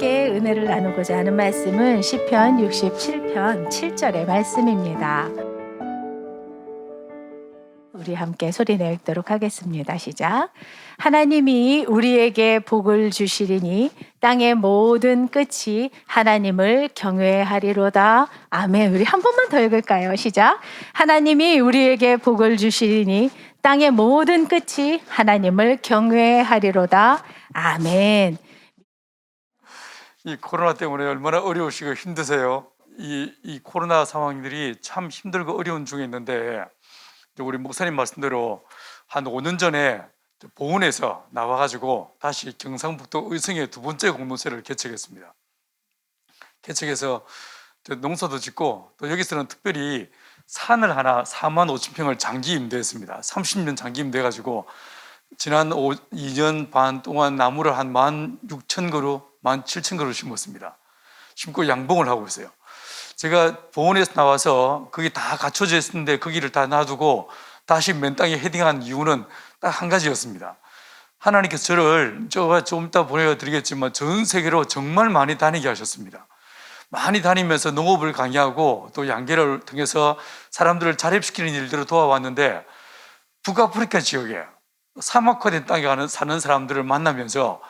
함께 은혜를 나누고자 하는 말씀은 시편 67편 7절의 말씀입니다. 우리 함께 소리 내 읽도록 하겠습니다. 시작. 하나님이 우리에게 복을 주시리니 땅의 모든 끝이 하나님을 경외하리로다. 아멘. 우리 한 번만 더 읽을까요? 시작. 하나님이 우리에게 복을 주시리니 땅의 모든 끝이 하나님을 경외하리로다. 아멘. 이 코로나 때문에 얼마나 어려우시고 힘드세요? 이 코로나 상황들이 참 힘들고 어려운 중에 있는데, 우리 목사님 말씀대로 한 5년 전에 보훈에서 나와가지고 다시 경상북도 의성에 두 번째 공동체를 개척했습니다. 개척해서 농사도 짓고, 또 여기서는 특별히 산을 하나 4만 5천 평을 장기 임대했습니다. 30년 장기 임대해가지고 지난 2년 반 동안 나무를 한 16,000그루, 17,000그루 심었습니다. 심고 양봉을 하고 있어요. 제가 보훈에서 나와서 거기 다 갖춰져 있었는데 거기를 다 놔두고 다시 맨 땅에 헤딩한 이유는 딱 한 가지였습니다. 하나님께서 저를, 제가 좀 이따 보내드리겠지만 전 세계로 정말 많이 다니게 하셨습니다. 많이 다니면서 농업을 강의하고 또 양계를 통해서 사람들을 자립시키는 일들을 도와왔는데, 북아프리카 지역에 사막화된 땅에 사는 사람들을 만나면서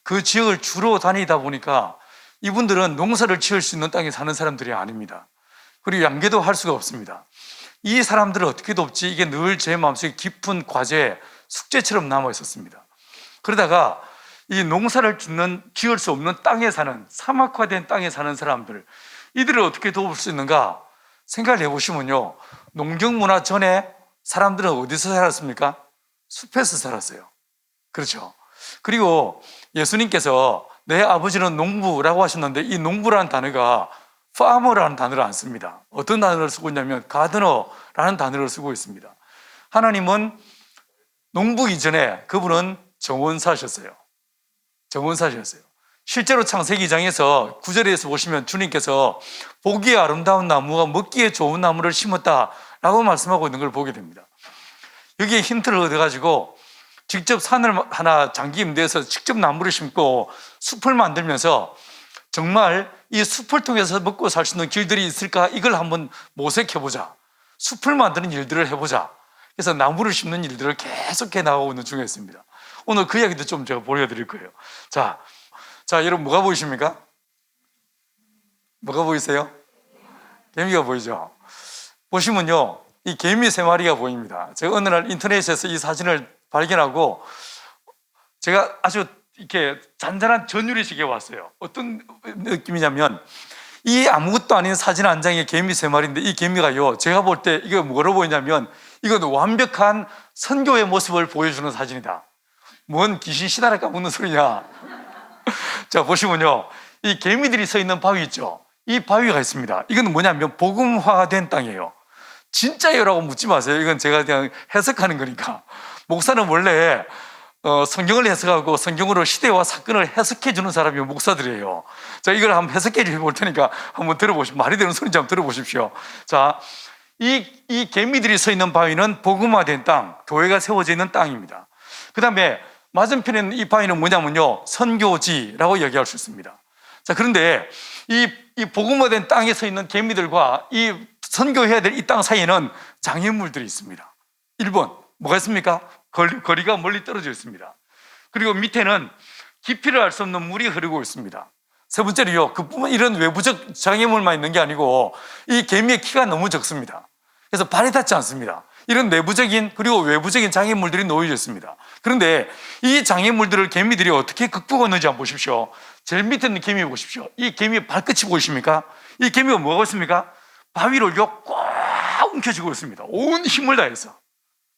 그 지역을 주로 다니다 보니까 이분들은 농사를 지을 수 있는 땅에 사는 사람들이 아닙니다. 그리고 양계도 할 수가 없습니다. 이 사람들을 어떻게 돕지? 이게 늘 제 마음속에 깊은 과제, 숙제처럼 남아 있었습니다. 그러다가 이 농사를 지을 수 없는 땅에 사는, 사막화된 땅에 사는 사람들, 이들을 어떻게 도울 수 있는가 생각을 해보시면요, 농경문화 전에 사람들은 어디서 살았습니까? 숲에서 살았어요. 그렇죠. 그리고 예수님께서 내 아버지는 농부라고 하셨는데, 이 농부라는 단어가 farmer라는 단어를 안 씁니다. 어떤 단어를 쓰고 있냐면 가드너라는 단어를 쓰고 있습니다. 하나님은 농부 이전에 그분은 정원사셨어요. 정원사셨어요. 실제로 창세기 2장에서 9절에서 보시면 주님께서 보기에 아름다운 나무와 먹기에 좋은 나무를 심었다라고 말씀하고 있는 걸 보게 됩니다. 여기에 힌트를 얻어가지고 직접 산을 하나 장기 임대해서 직접 나무를 심고 숲을 만들면서 정말 이 숲을 통해서 먹고 살 수 있는 길들이 있을까, 이걸 한번 모색해보자, 숲을 만드는 일들을 해보자. 그래서 나무를 심는 일들을 계속해 나가고 있는 중에 있습니다. 오늘 그 이야기도 좀 제가 보여드릴 거예요. 자, 여러분 뭐가 보이십니까? 뭐가 보이세요? 개미가 보이죠? 보시면요, 이 개미 3마리가 보입니다. 제가 어느 날 인터넷에서 이 사진을 발견하고 제가 아주 이렇게 잔잔한 전율의식에 왔어요. 어떤 느낌이냐면, 이 아무것도 아닌 사진 한 장에 개미 3마리인데 이 개미가요, 제가 볼 때 이거 뭐로 보이냐면, 이건 완벽한 선교의 모습을 보여주는 사진이다. 뭔 귀신 시다라 까먹는 소리냐. 자, 보시면요, 이 개미들이 서 있는 바위 있죠? 이 바위가 있습니다. 이건 뭐냐면 복음화된 땅이에요. 진짜예요라고 묻지 마세요. 이건 제가 그냥 해석하는 거니까. 목사는 원래 성경을 해석하고 성경으로 시대와 사건을 해석해 주는 사람이 목사들이에요. 자, 이걸 한번 해석해 볼 테니까 한번 들어보십시오. 말이 되는 소리인지 한번 들어보십시오. 자, 이 개미들이 서 있는 바위는 복음화된 땅, 교회가 세워져 있는 땅입니다. 그 다음에 맞은편에 있는 이 바위는 뭐냐면요, 선교지라고 얘기할 수 있습니다. 자, 그런데 이 복음화된 땅에 서 있는 개미들과 이 선교해야 될 이 땅 사이에는 장애물들이 있습니다. 1번, 뭐가 있습니까? 거리가 멀리 떨어져 있습니다. 그리고 밑에는 깊이를 알 수 없는 물이 흐르고 있습니다. 세 번째로요, 그뿐만 이런 외부적 장애물만 있는 게 아니고 이 개미의 키가 너무 적습니다. 그래서 발이 닿지 않습니다. 이런 내부적인 그리고 외부적인 장애물들이 놓여져 있습니다. 그런데 이 장애물들을 개미들이 어떻게 극복했는지 한번 보십시오. 제일 밑에 있는 개미 보십시오. 이 개미의 발끝이 보이십니까? 이 개미가 뭐하고 있습니까? 바위를 꽉 움켜쥐고 있습니다. 온 힘을 다해서.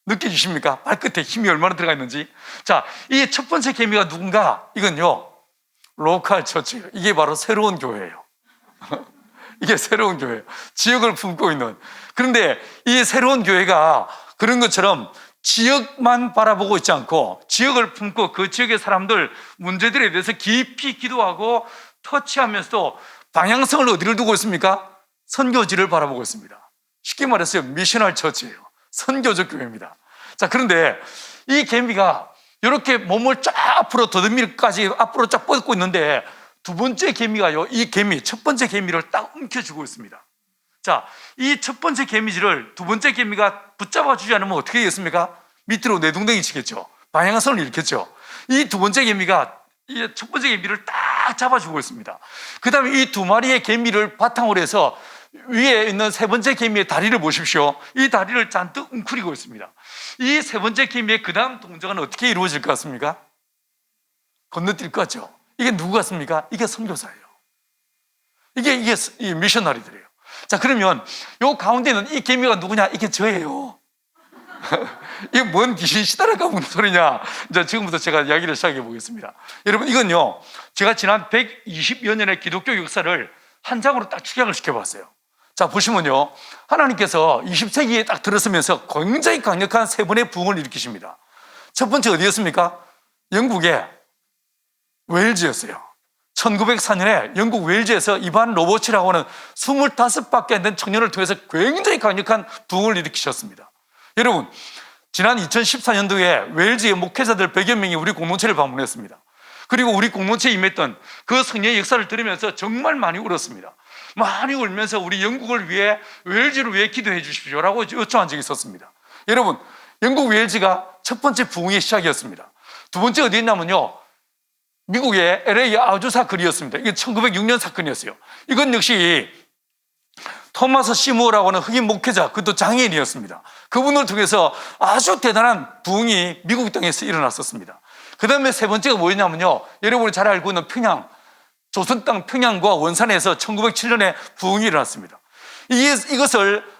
느껴지십니까? 발끝에 힘이 얼마나 들어가 있는지. 자, 이 첫 번째 개미가 누군가? 이건요, 로컬 처치예요. 이게 바로 새로운 교회예요. 이게 새로운 교회예요. 지역을 품고 있는. 그런데 이 새로운 교회가 그런 것처럼 지역만 바라보고 있지 않고 지역을 품고 그 지역의 사람들 문제들에 대해서 깊이 기도하고 터치하면서도 방향성을 어디를 두고 있습니까? 선교지를 바라보고 있습니다. 쉽게 말해서 미셔널 처치예요. 선교적 교회입니다. 자, 그런데 이 개미가 이렇게 몸을 쫙 앞으로 더듬이까지 앞으로 쫙 뻗고 있는데 두 번째 개미가요, 이 개미, 첫 번째 개미를 딱 움켜쥐고 있습니다. 자, 이 첫 번째 개미지를 두 번째 개미가 붙잡아 주지 않으면 어떻게 되겠습니까? 밑으로 내동댕이 치겠죠. 방향선을 잃겠죠. 이 두 번째 개미가 이 첫 번째 개미를 딱 잡아주고 있습니다. 그 다음에 이 두 마리의 개미를 바탕으로 해서 위에 있는 세 번째 개미의 다리를 보십시오. 이 다리를 잔뜩 웅크리고 있습니다. 이 세 번째 개미의 그 다음 동작은 어떻게 이루어질 것 같습니까? 건너뛸 것 같죠? 이게 누구 같습니까? 이게 선교사예요. 이게 이 미셔너리들이에요. 자, 그러면 요 가운데 있는 이 개미가 누구냐? 이게 저예요. 이게 뭔 귀신 시다랄까 무슨 소리냐? 이제 지금부터 제가 이야기를 시작해 보겠습니다. 여러분, 이건요, 제가 지난 120여 년의 기독교 역사를 한 장으로 딱 축약을 시켜봤어요. 자, 보시면요, 하나님께서 20세기에 딱 들어서면서 굉장히 강력한 세 번의 부흥을 일으키십니다. 첫 번째 어디였습니까? 영국의 웨일즈였어요. 1904년에 영국 웨일즈에서 이반 로버츠라고 하는 25밖에 안 된 청년을 통해서 굉장히 강력한 부흥을 일으키셨습니다. 여러분, 지난 2014년도에 웨일즈의 목회자들 100여 명이 우리 공동체를 방문했습니다. 그리고 우리 공동체에 임했던 그 성령의 역사를 들으면서 정말 많이 울었습니다. 많이 울면서 우리 영국을 위해, 웨일즈를 위해 기도해 주십시오라고 요청한 적이 있었습니다. 여러분, 영국 웨일즈가 첫 번째 부흥의 시작이었습니다. 두 번째 어디 있냐면요, 미국의 LA 아주사 거리였습니다. 이게 1906년 사건이었어요. 이건 역시 토마스 시무어라고 하는 흑인 목회자, 그것도 장애인이었습니다. 그분을 통해서 아주 대단한 부흥이 미국 땅에서 일어났었습니다. 그 다음에 세 번째가 뭐였냐면요, 여러분이 잘 알고 있는 평양, 조선 땅 평양과 원산에서 1907년에 부흥이 일어났습니다. 이것을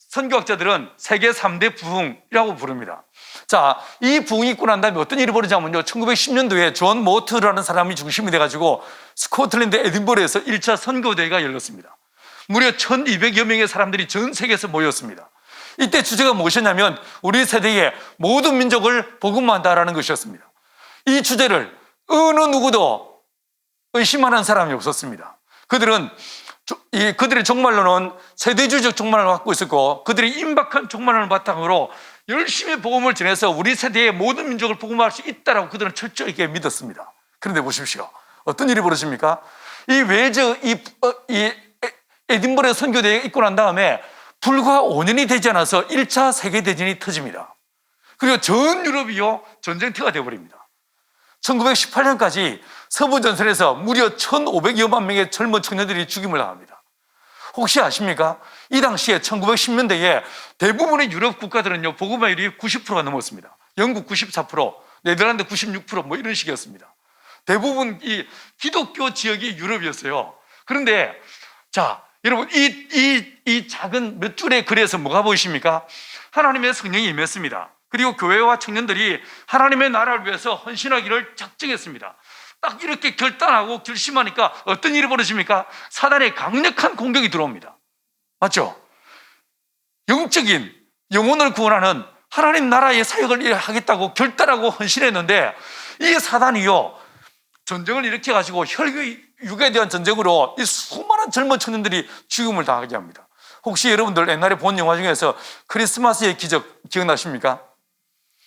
선교학자들은 세계 3대 부흥이라고 부릅니다. 자, 이 부흥이 있고 난 다음에 어떤 일이 벌어지냐면요, 1910년도에 존 모트라는 사람이 중심이 돼가지고 스코틀랜드 에딘버러에서 1차 선교대회가 열렸습니다. 무려 1200여 명의 사람들이 전 세계에서 모였습니다. 이때 주제가 무엇이었냐면 우리 세대의 모든 민족을 복음화한다라는 것이었습니다. 이 주제를 어느 누구도 의심하는 사람이 없었습니다. 그들의 종말론은 세대주의적 종말론을 갖고 있었고, 그들의 임박한 종말론을 바탕으로 열심히 복음을 전해서 우리 세대의 모든 민족을 복음화할 수 있다라고 그들은 철저하게 믿었습니다. 그런데 보십시오, 어떤 일이 벌어집니까? 이 웨일즈 에딘버러 선교대회가 있고 난 다음에 불과 5년이 되지 않아서 1차 세계대전이 터집니다. 그리고 전 유럽이요, 전쟁터가 되어버립니다. 1918년까지 서부전선에서 무려 1,500여만 명의 젊은 청년들이 죽임을 당합니다. 혹시 아십니까? 이 당시에 1910년대에 대부분의 유럽 국가들은요, 복음화율이 90%가 넘었습니다. 영국 94%, 네덜란드 96%, 뭐 이런 식이었습니다. 대부분 이 기독교 지역이 유럽이었어요. 그런데 자, 여러분, 이 작은 몇 줄의 글에서 뭐가 보이십니까? 하나님의 성령이 임했습니다. 그리고 교회와 청년들이 하나님의 나라를 위해서 헌신하기를 작정했습니다. 딱 이렇게 결단하고 결심하니까 어떤 일이 벌어집니까? 사단의 강력한 공격이 들어옵니다. 맞죠? 영적인 영혼을 구원하는 하나님 나라의 사역을 하겠다고 결단하고 헌신했는데, 이 사단이요, 전쟁을 일으켜가지고 혈기 육에 대한 전쟁으로 이 수많은 젊은 청년들이 죽음을 당하게 합니다. 혹시 여러분들 옛날에 본 영화 중에서 크리스마스의 기적 기억나십니까?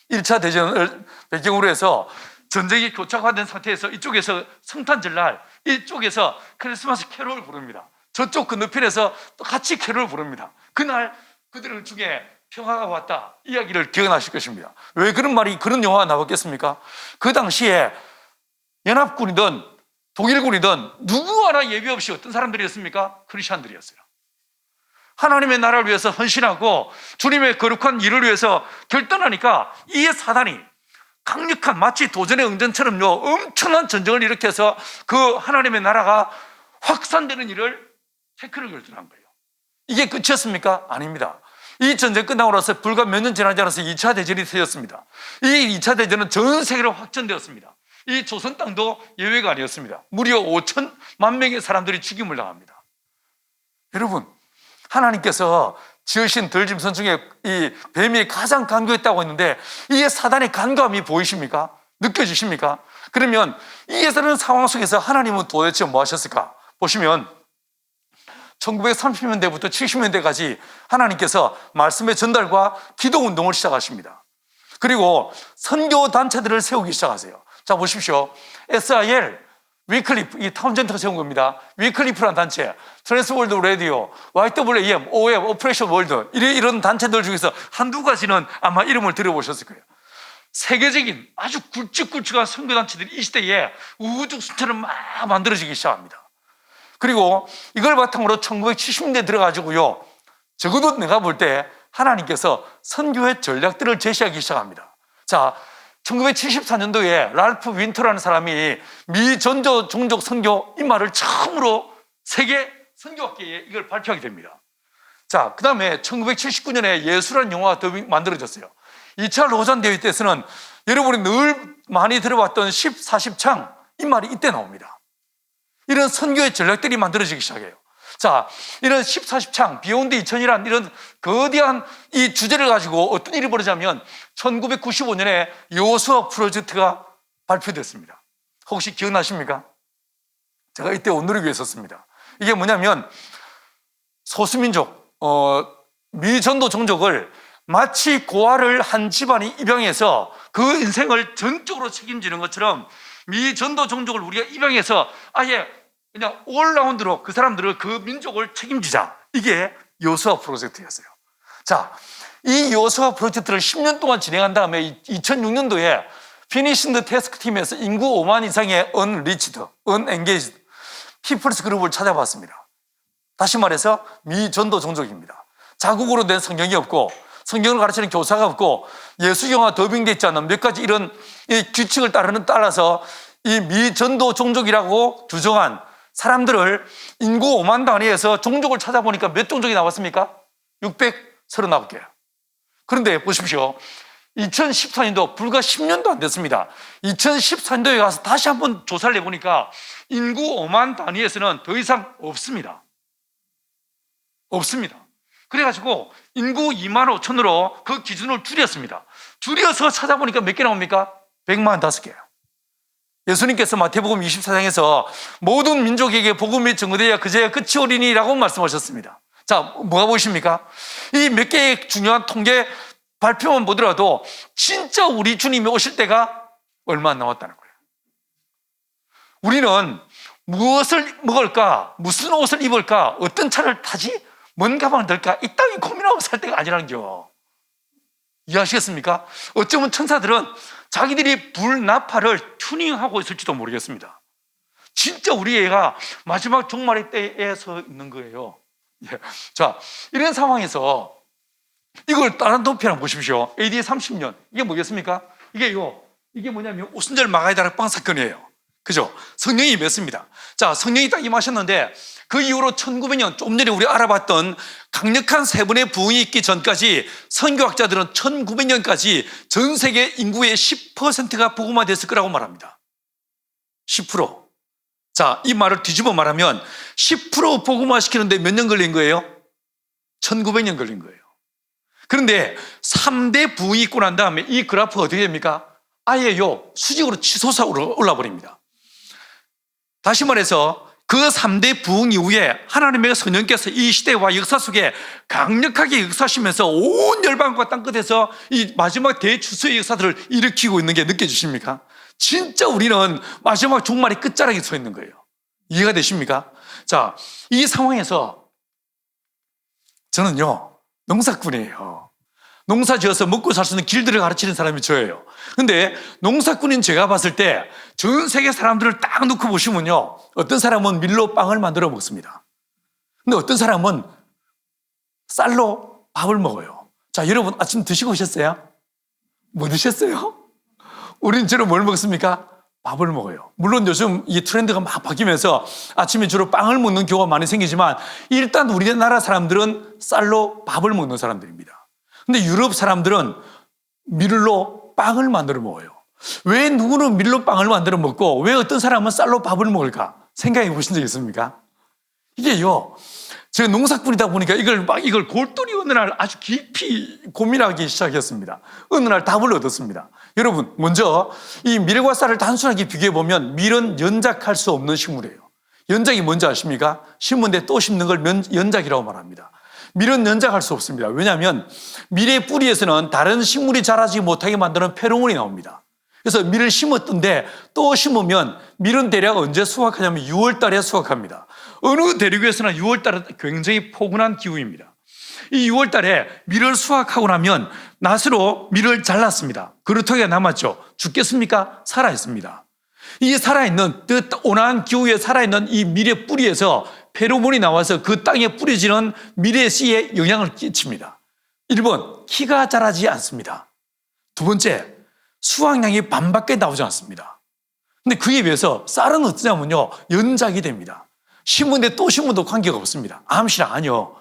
1차 대전을 배경으로 해서 전쟁이 교착화된 상태에서 이쪽에서 성탄절날 이쪽에서 크리스마스 캐롤을 부릅니다. 저쪽 건너편에서 또 같이 캐롤을 부릅니다. 그날 그들 중에 평화가 왔다 이야기를 기억나실 것입니다. 왜 그런 영화가 나왔겠습니까? 그 당시에 연합군이든 독일군이든 누구 하나 예비 없이 어떤 사람들이었습니까? 크리스천들이었어요. 하나님의 나라를 위해서 헌신하고 주님의 거룩한 일을 위해서 결단하니까 이 사단이 강력한, 마치 도전의 응전처럼요, 엄청난 전쟁을 일으켜서 그 하나님의 나라가 확산되는 일을 태클을 결정한 거예요. 이게 끝이었습니까? 아닙니다. 이 전쟁 끝나고 나서 불과 몇 년 지나지 않아서 2차 대전이 터졌습니다. 이 2차 대전은 전 세계로 확전되었습니다. 이 조선 땅도 예외가 아니었습니다. 무려 5천만 명의 사람들이 죽임을 당합니다. 여러분, 하나님께서 지으신 들짐승 중에 이 뱀이 가장 간교했다고 했는데, 이 사단의 간감이 보이십니까? 느껴지십니까? 그러면 이에서는 상황 속에서 하나님은 도대체 뭐 하셨을까? 보시면 1930년대부터 70년대까지 하나님께서 말씀의 전달과 기도 운동을 시작하십니다. 그리고 선교 단체들을 세우기 시작하세요. 자, 보십시오. SIL, 위클리프, 이 타운젠트가 세운 겁니다. 위클리프라는 단체, 트랜스월드 라디오, YWAM, OM, 오퍼레이션 월드 이런 단체들 중에서 한두 가지는 아마 이름을 들어보셨을 거예요. 세계적인 아주 굵직굵직한 선교단체들이 이 시대에 우후죽 순천을 막 만들어지기 시작합니다. 그리고 이걸 바탕으로 1970년대에 들어가지고요, 적어도 내가 볼 때 하나님께서 선교의 전략들을 제시하기 시작합니다. 자, 1974년도에 랄프 윈터라는 사람이 미전도 종족 선교 이 말을 처음으로 세계 선교학계에 이걸 발표하게 됩니다. 자, 그 다음에 1979년에 예수라는 영화가 더 만들어졌어요. 2차 로잔 대회 때에서는 여러분이 늘 많이 들어봤던 10, 40창 이 말이 이때 나옵니다. 이런 선교의 전략들이 만들어지기 시작해요. 자, 이런 10, 40창, 비욘드 2000이라는 이런 거대한 이 주제를 가지고 어떤 일이 벌어지냐면 1995년에 요수아 프로젝트가 발표됐습니다. 혹시 기억나십니까? 제가 이때 온누리교에 있었습니다. 이게 뭐냐면 소수민족, 미전도 종족을 마치 고아를 한 집안이 입양해서 그 인생을 전적으로 책임지는 것처럼 미전도 종족을 우리가 입양해서 아예 그냥 올라운드로 그 사람들을 그 민족을 책임지자. 이게 요수아 프로젝트였어요. 자, 이 요수아 프로젝트를 10년 동안 진행한 다음에 2006년도에 피니신드 태스크 팀에서 인구 5만 이상의 언리치드, 언엔게이지드 피플스 그룹을 찾아봤습니다. 다시 말해서 미전도 종족입니다. 자국으로 된 성경이 없고 성경을 가르치는 교사가 없고 예수경화 더빙되어 있지 않은 몇 가지 이런 이 규칙을 따라서 이 미전도 종족이라고 규정한 사람들을 인구 5만 단위에서 종족을 찾아보니까 몇 종족이 나왔습니까? 639개. 그런데 보십시오. 2014년도 불과 10년도 안 됐습니다. 2014년도에 가서 다시 한번 조사를 해보니까 인구 5만 단위에서는 더 이상 없습니다. 없습니다. 그래가지고 인구 2만 5천으로 그 기준을 줄였습니다. 줄여서 찾아보니까 몇 개 나옵니까? 145개. 예수님께서 마태복음 24장에서 모든 민족에게 복음이 전거되어야 그제야 끝이 오리니라고 말씀하셨습니다. 자, 뭐가 보이십니까? 이 몇 개의 중요한 통계 발표만 보더라도 진짜 우리 주님이 오실 때가 얼마 안 남았다는 거예요. 우리는 무엇을 먹을까? 무슨 옷을 입을까? 어떤 차를 타지? 뭔 가방을 들까? 이 땅에 고민하고 살 때가 아니라는 겨. 이해하시겠습니까? 어쩌면 천사들은 자기들이 불나파를 튜닝하고 있을지도 모르겠습니다. 진짜 우리 애가 마지막 종말의 때에 서 있는 거예요. 예. 자, 이런 상황에서 이걸 다른 도표 한번 보십시오. AD 30년. 이게 뭐겠습니까? 이게 뭐냐면 오순절 마가이다락 빵 사건이에요. 그죠? 성령이 임했습니다. 자, 성령이 딱 임하셨는데 그 이후로 1900년, 좀 전에 우리 알아봤던 강력한 세 번의 부흥이 있기 전까지 선교학자들은 1900년까지 전 세계 인구의 10%가 복음화됐을 거라고 말합니다. 10%. 자, 이 말을 뒤집어 말하면 10% 복음화시키는데 몇 년 걸린 거예요? 1900년 걸린 거예요. 그런데 3대 부흥이 있고 난 다음에 이 그래프가 어떻게 됩니까? 아예요, 수직으로 치솟아 올라버립니다. 다시 말해서 그 3대 부흥 이후에 하나님의 성령께서 이 시대와 역사 속에 강력하게 역사하시면서 온 열방과 땅끝에서 이 마지막 대추수의 역사들을 일으키고 있는 게 느껴지십니까? 진짜 우리는 마지막 종말의 끝자락에 서 있는 거예요. 이해가 되십니까? 자, 이 상황에서 저는요, 농사꾼이에요. 농사 지어서 먹고 살 수 있는 길들을 가르치는 사람이 저예요. 근데 농사꾼인 제가 봤을 때 전 세계 사람들을 딱 놓고 보시면요, 어떤 사람은 밀로 빵을 만들어 먹습니다. 근데 어떤 사람은 쌀로 밥을 먹어요. 자, 여러분 아침 드시고 오셨어요? 뭐 드셨어요? 우린 주로 뭘 먹습니까? 밥을 먹어요. 물론 요즘 이 트렌드가 막 바뀌면서 아침에 주로 빵을 먹는 경우가 많이 생기지만 일단 우리나라 사람들은 쌀로 밥을 먹는 사람들입니다. 근데 유럽 사람들은 밀로 빵을 만들어 먹어요. 왜 누구는 밀로 빵을 만들어 먹고 왜 어떤 사람은 쌀로 밥을 먹을까? 생각해 보신 적 있습니까? 이게요, 제가 농사꾼이다 보니까 이걸 골똘히 어느 날 아주 깊이 고민하기 시작했습니다. 어느 날 답을 얻었습니다. 여러분, 먼저 이 밀과 쌀을 단순하게 비교해 보면 밀은 연작할 수 없는 식물이에요. 연작이 뭔지 아십니까? 심은데 또 심는 걸 연작이라고 말합니다. 밀은 연작할 수 없습니다. 왜냐하면 밀의 뿌리에서는 다른 식물이 자라지 못하게 만드는 페로몬이 나옵니다. 그래서 밀을 심었던데 또 심으면 밀은 대략 언제 수확하냐면 6월 달에 수확합니다. 어느 대륙에서나 6월 달은 굉장히 포근한 기후입니다. 이 6월 달에 밀을 수확하고 나면 낫으로 밀을 잘랐습니다. 그루터기가 남았죠. 죽겠습니까? 살아있습니다. 이 살아있는 온화한 기후에 살아있는 이 밀의 뿌리에서 페로몬이 나와서 그 땅에 뿌려지는 밀의 씨에 영향을 끼칩니다. 1번, 키가 자라지 않습니다. 두 번째, 수확량이 반밖에 나오지 않습니다. 근데 그에 비해서 쌀은 어떠냐면요, 연작이 됩니다. 심은데 또 심어도 관계가 없습니다. 암시라 아니요.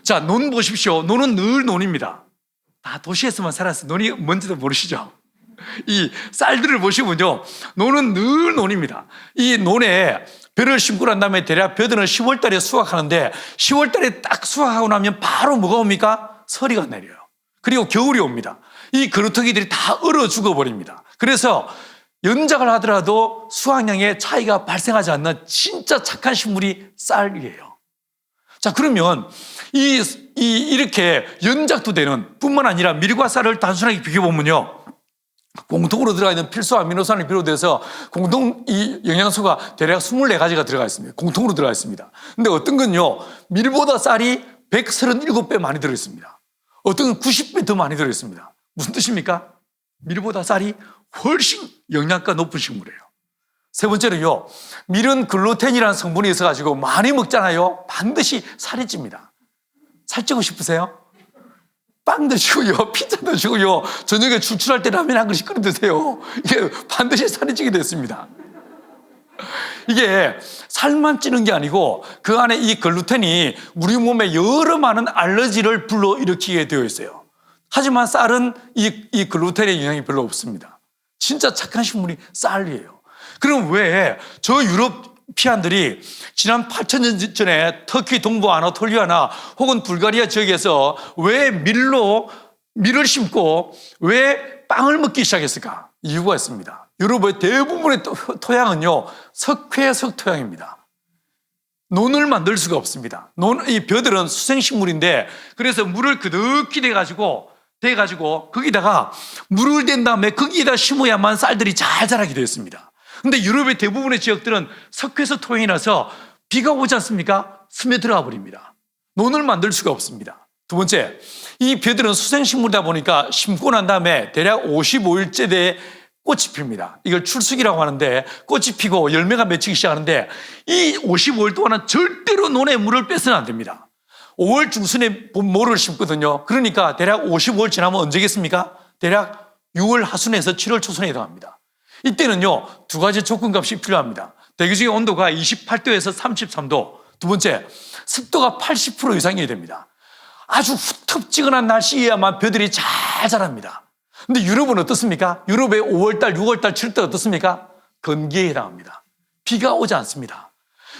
자, 논 보십시오. 논은 늘 논입니다. 다 도시에서만 살았어요. 논이 뭔지도 모르시죠? 이 쌀들을 보시면요, 논은 늘 논입니다. 이 논에 벼를 심고 난 다음에 대략 벼들은 10월 달에 수확하는데 10월 달에 딱 수확하고 나면 바로 뭐가 옵니까? 서리가 내려요. 그리고 겨울이 옵니다. 이 그루터기들이 다 얼어 죽어버립니다. 그래서 연작을 하더라도 수확량에 차이가 발생하지 않는 진짜 착한 식물이 쌀이에요. 자, 그러면 이렇게 연작도 되는 뿐만 아니라 밀과 쌀을 단순하게 비교해보면요, 공통으로 들어가 있는 필수 아미노산을 비롯해서 공통 이 영양소가 대략 24가지가 들어가 있습니다. 공통으로 들어가 있습니다. 근데 어떤 건요, 밀보다 쌀이 137배 많이 들어 있습니다. 어떤 건 90배 더 많이 들어 있습니다. 무슨 뜻입니까? 밀보다 쌀이 훨씬 영양가 높은 식물이에요. 세 번째는요, 밀은 글루텐이라는 성분이 있어가지고 많이 먹잖아요. 반드시 살이 찝니다. 살찌고 싶으세요? 빵 드시고요, 피자 드시고요, 저녁에 출출할 때 라면 한 그릇씩 끓여 드세요. 이게 반드시 살이 찌게 됐습니다. 이게 살만 찌는 게 아니고 그 안에 이 글루텐이 우리 몸에 여러 많은 알러지를 불러일으키게 되어 있어요. 하지만 쌀은 이 글루텐의 영향이 별로 없습니다. 진짜 착한 식물이 쌀이에요. 그럼 왜 저 유러피안들이 지난 8,000년 전에 터키 동부 아나톨리아나 혹은 불가리아 지역에서 왜 밀을 심고 왜 빵을 먹기 시작했을까? 이유가 있습니다. 유럽의 대부분의 토양은요, 석회석 토양입니다. 논을 만들 수가 없습니다. 이 벼들은 수생식물인데, 그래서 물을 그득히 대가지고 거기다가 물을 댄 다음에 거기에다 심어야만 쌀들이 잘 자라게 되어 있습니다. 근데 유럽의 대부분의 지역들은 석회석 토양이라서 비가 오지 않습니까? 스며들어가 버립니다. 논을 만들 수가 없습니다. 두 번째, 이 벼들은 수생식물이다 보니까 심고 난 다음에 대략 55일째 돼에 꽃이 핍니다. 이걸 출수기라고 하는데, 꽃이 피고 열매가 맺히기 시작하는데 이 55일 동안은 절대로 논에 물을 빼서는 안 됩니다. 5월 중순에 모를 심거든요. 그러니까 대략 55일 지나면 언제겠습니까? 대략 6월 하순에서 7월 초순에 해당합니다. 이때는요, 두 가지 조건값이 필요합니다. 대기적인 온도가 28도에서 33도. 두 번째, 습도가 80% 이상이 됩니다. 아주 후텁지근한 날씨에야만 벼들이 잘 자랍니다. 근데 유럽은 어떻습니까? 유럽의 5월달, 6월달, 7월달 어떻습니까? 건기에 해당합니다. 비가 오지 않습니다.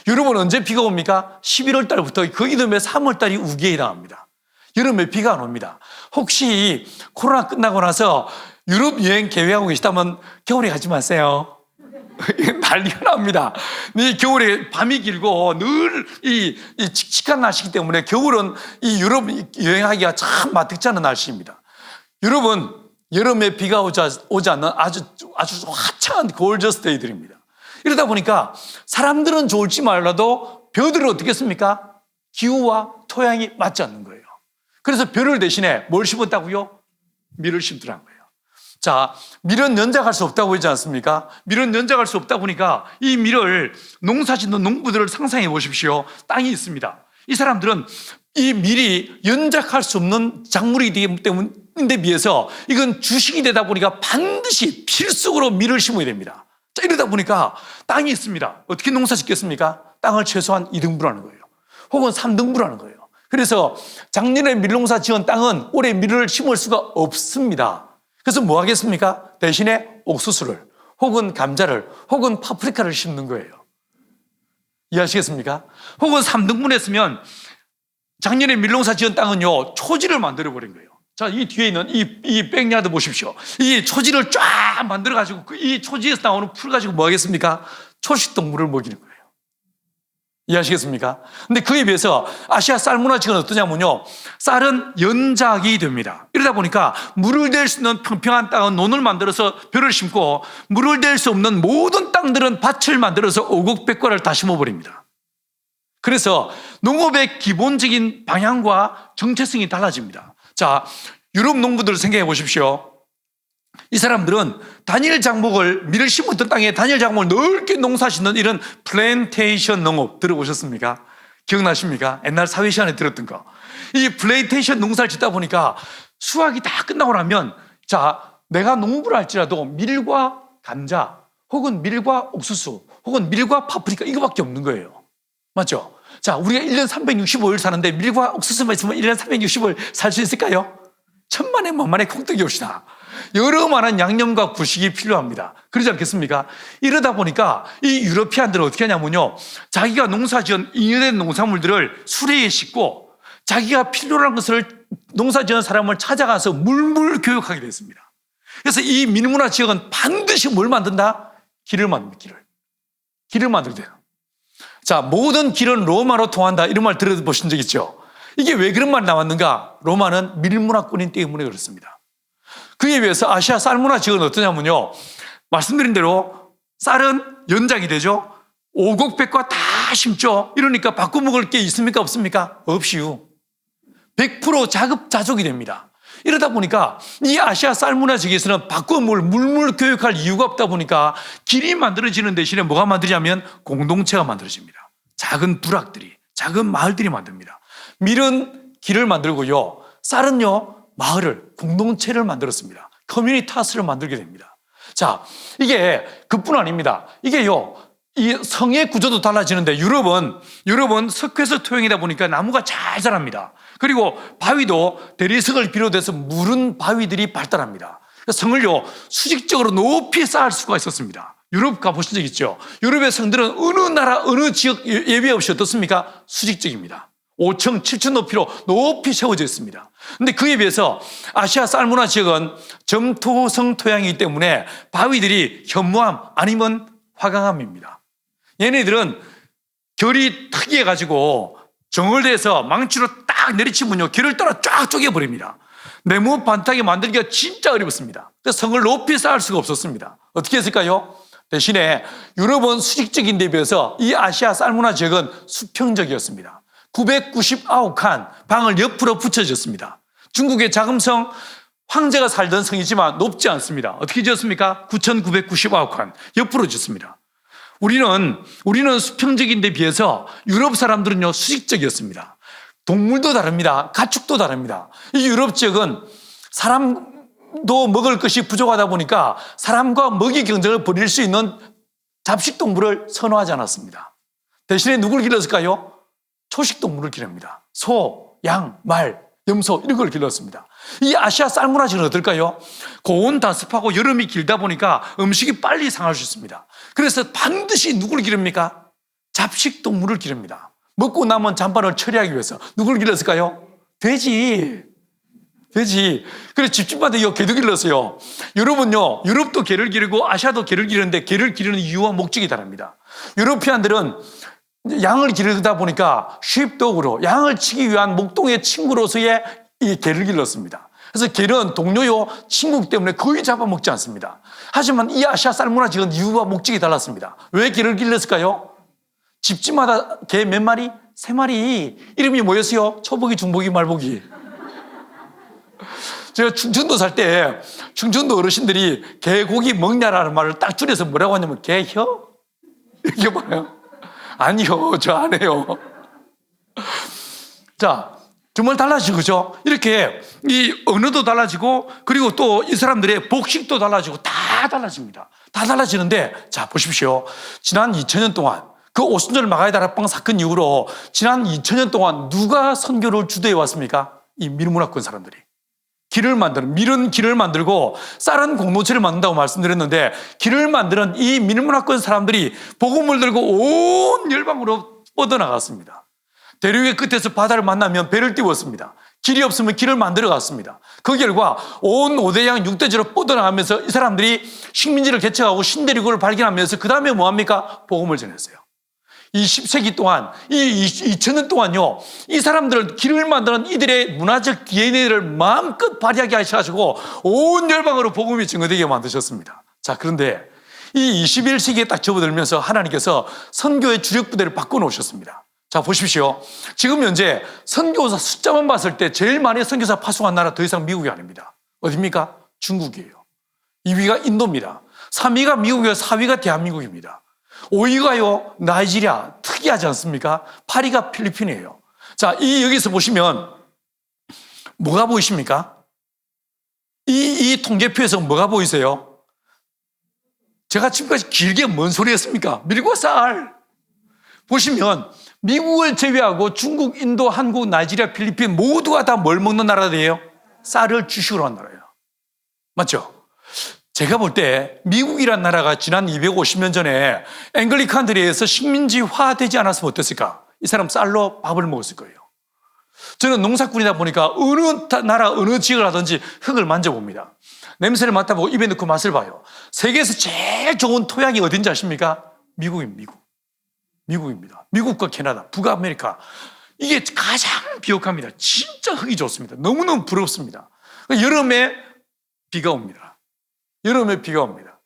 유럽은 언제 비가 옵니까? 11월 달부터 그 이듬해 3월 달이 우기에 해당합니다. 여름에 비가 안 옵니다. 혹시 코로나 끝나고 나서 유럽 여행 계획하고 계시다면 겨울에 가지 마세요. 난리가 납니다. 이 겨울에 밤이 길고 늘 이 칙칙한 날씨이기 때문에 겨울은 이 유럽 여행하기가 참 마뜩지 않은 날씨입니다. 유럽은 여름에 비가 오지 않는 아주 화창한 골저스 데이들입니다. 이러다 보니까 사람들은 좋을지 몰라도 벼들은 어떻게 했습니까? 기후와 토양이 맞지 않는 거예요. 그래서 벼를 대신에 뭘 심었다고요? 밀을 심더란 거예요. 자, 밀은 연작할 수 없다고 하지 않습니까? 밀은 연작할 수 없다 보니까 이 밀을 농사 짓는 농부들을 상상해 보십시오. 땅이 있습니다. 이 사람들은 이 밀이 연작할 수 없는 작물이기 때문에 비해서 이건 주식이 되다 보니까 반드시 필수적으로 밀을 심어야 됩니다. 자, 이러다 보니까 땅이 있습니다. 어떻게 농사 짓겠습니까? 땅을 최소한 2등분하는 거예요. 혹은 3등분하는 거예요. 그래서 작년에 밀농사 지은 땅은 올해 밀을 심을 수가 없습니다. 그래서 뭐 하겠습니까? 대신에 옥수수를 혹은 감자를 혹은 파프리카를 심는 거예요. 이해하시겠습니까? 혹은 3등분 했으면 작년에 밀농사 지은 땅은요, 초지를 만들어버린 거예요. 자, 이 뒤에 있는 이 백야드 보십시오. 이 초지를 쫙 만들어가지고 이 초지에서 나오는 풀 가지고 뭐 하겠습니까? 초식동물을 먹이는 거예요. 이해하시겠습니까? 근데 그에 비해서 아시아 쌀 문화 지역은 어떠냐면요, 쌀은 연작이 됩니다. 이러다 보니까 물을 댈 수 있는 평평한 땅은 논을 만들어서 벼를 심고, 물을 댈 수 없는 모든 땅들은 밭을 만들어서 오곡백과를 다 심어버립니다. 그래서 농업의 기본적인 방향과 정체성이 달라집니다. 자, 유럽 농부들 생각해 보십시오. 이 사람들은 단일 작목을, 밀을 심었던 땅에 단일 작목을 넓게 농사 짓는 이런 플랜테이션 농업 들어보셨습니까? 기억나십니까? 옛날 사회 시간에 들었던 거. 이 플랜테이션 농사를 짓다 보니까 수확이 다 끝나고 나면, 자, 내가 농부를 할지라도 밀과 감자 혹은 밀과 옥수수 혹은 밀과 파프리카 이거밖에 없는 거예요. 맞죠? 자, 우리가 1년 365일 사는데 밀과 옥수수만 있으면 1년 365일 살 수 있을까요? 천만에 만만에 콩떡이 옵시다. 여러 많은 양념과 구식이 필요합니다. 그러지 않겠습니까? 이러다 보니까 이 유러피안들은 어떻게 하냐면요, 자기가 농사지은 잉여된 농산물들을 수레에 싣고 자기가 필요로 한 것을 농사지은 사람을 찾아가서 물물 교육하게 됐습니다. 그래서 이 밀문화 지역은 반드시 뭘 만든다? 길을 만듭니다. 길을 만들게 돼요. 자, 모든 길은 로마로 통한다, 이런 말 들어보신 적 있죠? 이게 왜 그런 말이 나왔는가? 로마는 밀문화권인 때문에 그렇습니다. 그에 비해서 아시아 쌀 문화 지역은 어떠냐면요, 말씀드린 대로 쌀은 연작이 되죠. 오곡백과 다 심죠. 이러니까 바꿔 먹을 게 있습니까? 없습니까? 없이요. 100% 자급자족이 됩니다. 이러다 보니까 이 아시아 쌀 문화 지역에서는 바꿔 먹을 물물 교육할 이유가 없다 보니까 길이 만들어지는 대신에 뭐가 만들냐면 공동체가 만들어집니다. 작은 부락들이, 작은 마을들이 만듭니다. 밀은 길을 만들고요, 쌀은요 마을을, 공동체를 만들었습니다. 커뮤니타스를 만들게 됩니다. 자, 이게 그뿐 아닙니다. 이게요, 이 성의 구조도 달라지는데 유럽은 석회수 토양이다 보니까 나무가 잘 자랍니다. 그리고 바위도 대리석을 비롯해서 무른 바위들이 발달합니다. 성을요 수직적으로 높이 쌓을 수가 있었습니다. 유럽 가보신 적 있죠? 유럽의 성들은 어느 나라 어느 지역 예외 없이 어떻습니까? 수직적입니다. 5층, 7층 높이로 높이 세워져 있습니다. 그런데 그에 비해서 아시아 쌀 문화 지역은 점토성 토양이기 때문에 바위들이 현무암 아니면 화강암입니다. 얘네들은 결이 특이해가지고 정월대에서 망치로 딱 내리치면요 결을 따라 쫙 쪼개버립니다. 네모 반타게 만들기가 진짜 어렵습니다. 그래서 성을 높이 쌓을 수가 없었습니다. 어떻게 했을까요? 대신에 유럽은 수직적인 데 비해서 이 아시아 쌀 문화 지역은 수평적이었습니다. 999칸 방을 옆으로 붙여졌습니다. 중국의 자금성, 황제가 살던 성이지만 높지 않습니다. 어떻게 지었습니까? 9,999칸 옆으로 짓습니다. 우리는 수평적인 데 비해서 유럽 사람들은요 수직적이었습니다. 동물도 다릅니다. 가축도 다릅니다. 이 유럽 지역은 사람도 먹을 것이 부족하다 보니까 사람과 먹이 경쟁을 벌일 수 있는 잡식 동물을 선호하지 않았습니다. 대신에 누굴 길렀을까요? 초식 동물을 기릅니다. 소, 양, 말, 염소 이런 걸 길렀습니다. 이 아시아 쌀 문화 지역은 어떨까요? 고온 다습하고 여름이 길다 보니까 음식이 빨리 상할 수 있습니다. 그래서 반드시 누굴 기릅니까? 잡식 동물을 기릅니다. 먹고 남은 잔반을 처리하기 위해서 누굴 길렀을까요? 돼지. 그래서 집집마다 이거 개도 길렀어요. 유럽도 개를 기르고 아시아도 개를 기르는데 개를 기르는 이유와 목적이 다릅니다. 유로피안들은 양을 기르다 보니까 쉽독으로 양을 치기 위한 목동의 친구로서의 이 개를 길렀습니다. 그래서 개는 동료요 친구이기 때문에 거의 잡아먹지 않습니다. 하지만 이 아시아 쌀 문화 지역은 이유와 목적이 달랐습니다. 왜 개를 길렀을까요? 집집마다 개 몇 마리? 3마리. 이름이 뭐였어요? 초복이, 중복이, 말복이. 제가 충청도 살 때 충청도 어르신들이 개고기 먹냐라는 말을 딱 줄여서 뭐라고 하냐면 개혀? 이렇게 말해요. 아니요, 저 안 해요. 자, 정말 달라지죠, 그죠? 이렇게 이 언어도 달라지고 그리고 또 이 사람들의 복식도 달라지고 다 달라집니다. 다 달라지는데 자, 보십시오. 지난 2000년 동안 그 오순절 마가의 다락방 사건 이후로 지난 2000년 동안 누가 선교를 주도해 왔습니까? 이 밀문화권 사람들이. 밀은 길을 만들고 쌀은 공동체를 만든다고 말씀드렸는데 길을 만드는 이 밀문화권 사람들이 복음을 들고 온 열방으로 뻗어나갔습니다. 대륙의 끝에서 바다를 만나면 배를 띄웠습니다. 길이 없으면 길을 만들어 갔습니다. 그 결과 온 5대양 6대지로 뻗어나가면서 이 사람들이 식민지를 개척하고 신대륙을 발견하면서 그 다음에 뭐합니까? 복음을 전했어요. 20세기 동안, 이 2000년 동안요, 이 사람들, 길을 만드는 이들의 문화적 DNA를 마음껏 발휘하게 하셔가지고 온 열방으로 복음이 증거되게 만드셨습니다. 자, 그런데 이 21세기에 딱 접어들면서 하나님께서 선교의 주력 부대를 바꿔놓으셨습니다. 자, 보십시오. 지금 현재 선교사 숫자만 봤을 때 제일 많이 선교사 파송한 나라 더 이상 미국이 아닙니다. 어디입니까? 중국이에요. 2위가 인도입니다. 3위가 미국이고 4위가 대한민국입니다. 5위가요, 나이지리아. 특이하지 않습니까? 8위가 필리핀이에요. 자, 여기서 보시면 뭐가 보이십니까? 이 통계표에서 뭐가 보이세요? 제가 지금까지 길게 뭔 소리 했습니까? 밀과 쌀. 보시면 미국을 제외하고 중국, 인도, 한국, 나이지리아, 필리핀 모두가 다 뭘 먹는 나라들이에요? 쌀을 주식으로 한 나라예요. 맞죠? 제가 볼 때 미국이란 나라가 지난 250년 전에 앵글리칸들에 의해서 식민지화되지 않았으면 어땠을까? 이 사람 쌀로 밥을 먹었을 거예요. 저는 농사꾼이다 보니까 어느 나라, 어느 지역을 하든지 흙을 만져봅니다. 냄새를 맡아보고 입에 넣고 맛을 봐요. 세계에서 제일 좋은 토양이 어딘지 아십니까? 미국입니다. 미국입니다. 미국과 캐나다, 북아메리카. 이게 가장 비옥합니다. 진짜 흙이 좋습니다. 너무너무 부럽습니다. 여름에 비가 옵니다. 여름에 비가 옵니다.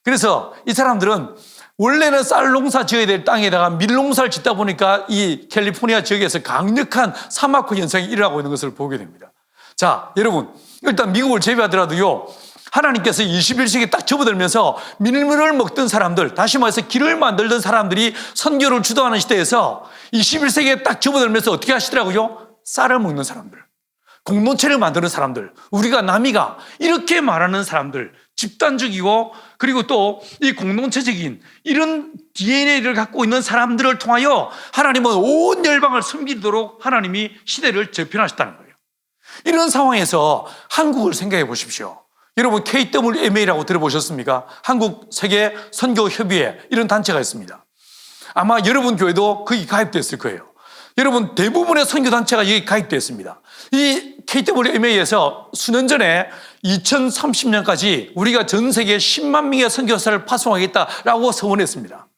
그래서 이 사람들은 원래는 쌀 농사 지어야 될 땅에다가 밀농사를 짓다 보니까 이 캘리포니아 지역에서 강력한 사막화 현상이 일어나고 있는 것을 보게 됩니다. 자, 여러분, 일단 미국을 제외하더라도요, 하나님께서 21세기에 딱 접어들면서 밀물을 먹던 사람들, 다시 말해서 길을 만들던 사람들이 선교를 주도하는 시대에서 21세기에 딱 접어들면서 어떻게 하시더라고요? 쌀을 먹는 사람들, 공동체를 만드는 사람들, 우리가 남이가 이렇게 말하는 사람들, 집단적이고 그리고 또 이 공동체적인 이런 DNA를 갖고 있는 사람들을 통하여 하나님은 온 열방을 섬기도록 하나님이 시대를 재편하셨다는 거예요. 이런 상황에서 한국을 생각해 보십시오. 여러분 KWMA라고 들어보셨습니까? 한국 세계 선교협의회, 이런 단체가 있습니다. 아마 여러분 교회도 거기 가입됐을 거예요. 여러분 대부분의 선교단체가 여기 가입됐습니다. 이 KWMA에서 수년 전에 2030년까지 우리가 전 세계 10만 명의 선교사를 파송하겠다라고 선언했습니다.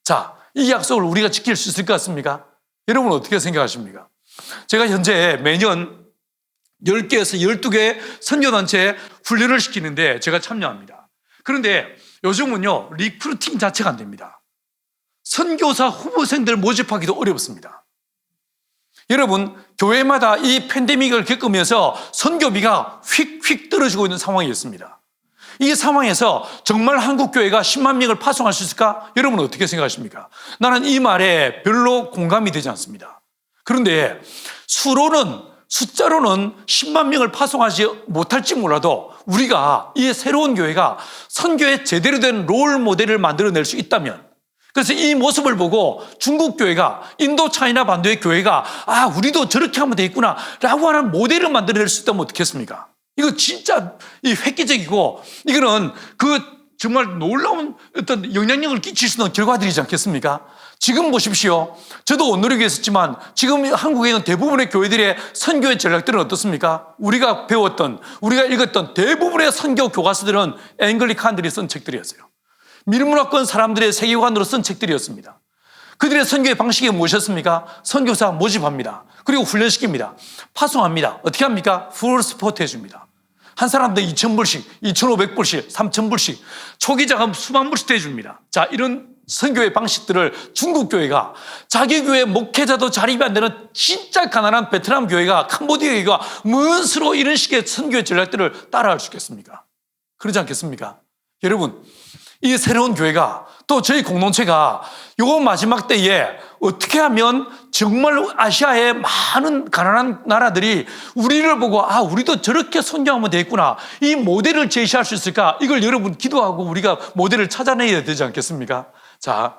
자, 이 약속을 우리가 지킬 수 있을 것 같습니까? 여러분은 어떻게 생각하십니까? 제가 현재 매년 10개에서 12개 선교단체 훈련을 시키는데 제가 참여합니다. 그런데 요즘은요, 리크루팅 자체가 안 됩니다. 선교사 후보생들 모집하기도 어렵습니다. 여러분, 교회마다 이 팬데믹을 겪으면서 선교비가 휙휙 떨어지고 있는 상황이었습니다. 이 상황에서 정말 한국교회가 10만 명을 파송할 수 있을까? 여러분은 어떻게 생각하십니까? 나는 이 말에 별로 공감이 되지 않습니다. 그런데 숫자로는 10만 명을 파송하지 못할지 몰라도 우리가 이 새로운 교회가 선교의 제대로 된 롤 모델을 만들어낼 수 있다면, 그래서 이 모습을 보고 중국 교회가, 인도 차이나 반도의 교회가 우리도 저렇게 하면 되겠구나 라고 하는 모델을 만들어낼 수 있다면 어떻겠습니까? 이거 진짜 획기적이고 이거는 정말 놀라운 어떤 영향력을 끼칠 수 있는 결과들이지 않겠습니까? 지금 보십시오. 저도 온누리교에 있었지만 지금 한국에 있는 대부분의 교회들의 선교의 전략들은 어떻습니까? 우리가 배웠던, 우리가 읽었던 대부분의 선교 교과서들은 앵글리칸들이 쓴 책들이었어요. 밀문화권 사람들의 세계관으로 쓴 책들이었습니다. 그들의 선교의 방식이 무엇이었습니까? 선교사 모집합니다. 그리고 훈련시킵니다. 파송합니다. 어떻게 합니까? 풀 스포트 해줍니다. 한 사람당 2,000불씩, 2,500불씩, 3,000불씩, 초기 자금 수만 불씩 해줍니다. 자, 이런 선교의 방식들을 중국 교회가, 자기 교회 목회자도 자립이 안 되는 진짜 가난한 베트남 교회가, 캄보디아 교회가 무엇으로 이런 식의 선교의 전략들을 따라할 수 있겠습니까? 그러지 않겠습니까? 여러분, 이 새로운 교회가, 또 저희 공동체가 요 마지막 때에 어떻게 하면 정말 아시아의 많은 가난한 나라들이 우리를 보고 우리도 저렇게 선교하면 되겠구나, 이 모델을 제시할 수 있을까? 이걸 여러분 기도하고 우리가 모델을 찾아내야 되지 않겠습니까? 자,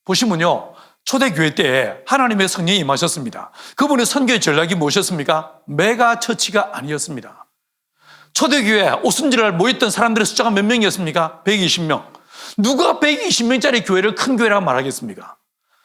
보시면요, 초대교회 때 하나님의 성령이 임하셨습니다. 그분의 선교의 전략이 무엇이었습니까? 메가 처치가 아니었습니다. 초대교회 오순절날 모였던 사람들의 숫자가 몇 명이었습니까? 120명. 누가 120명짜리 교회를 큰 교회라고 말하겠습니까?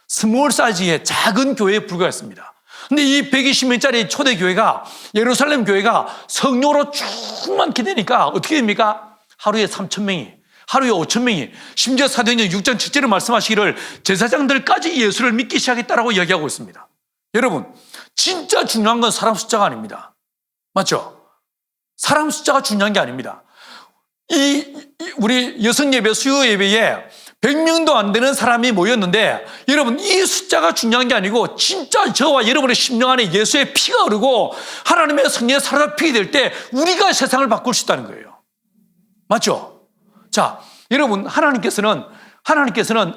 스몰 사이즈의 작은 교회에 불과했습니다. 근데 이 120명짜리 초대교회가, 예루살렘 교회가 성령으로 충만케 되니까 어떻게 됩니까? 하루에 3,000명이, 하루에 5천 명이, 심지어 사도행전 6장 7절에 말씀하시기를 제사장들까지 예수를 믿기 시작했다라고 이야기하고 있습니다. 여러분, 진짜 중요한 건 사람 숫자가 아닙니다. 맞죠? 사람 숫자가 중요한 게 아닙니다. 우리 여성 예배, 수요 예배에 100명도 안 되는 사람이 모였는데, 여러분, 이 숫자가 중요한 게 아니고 진짜 저와 여러분의 심령 안에 예수의 피가 흐르고 하나님의 성령의 사로잡히게 될 때 우리가 세상을 바꿀 수 있다는 거예요. 맞죠? 자, 여러분, 하나님께서는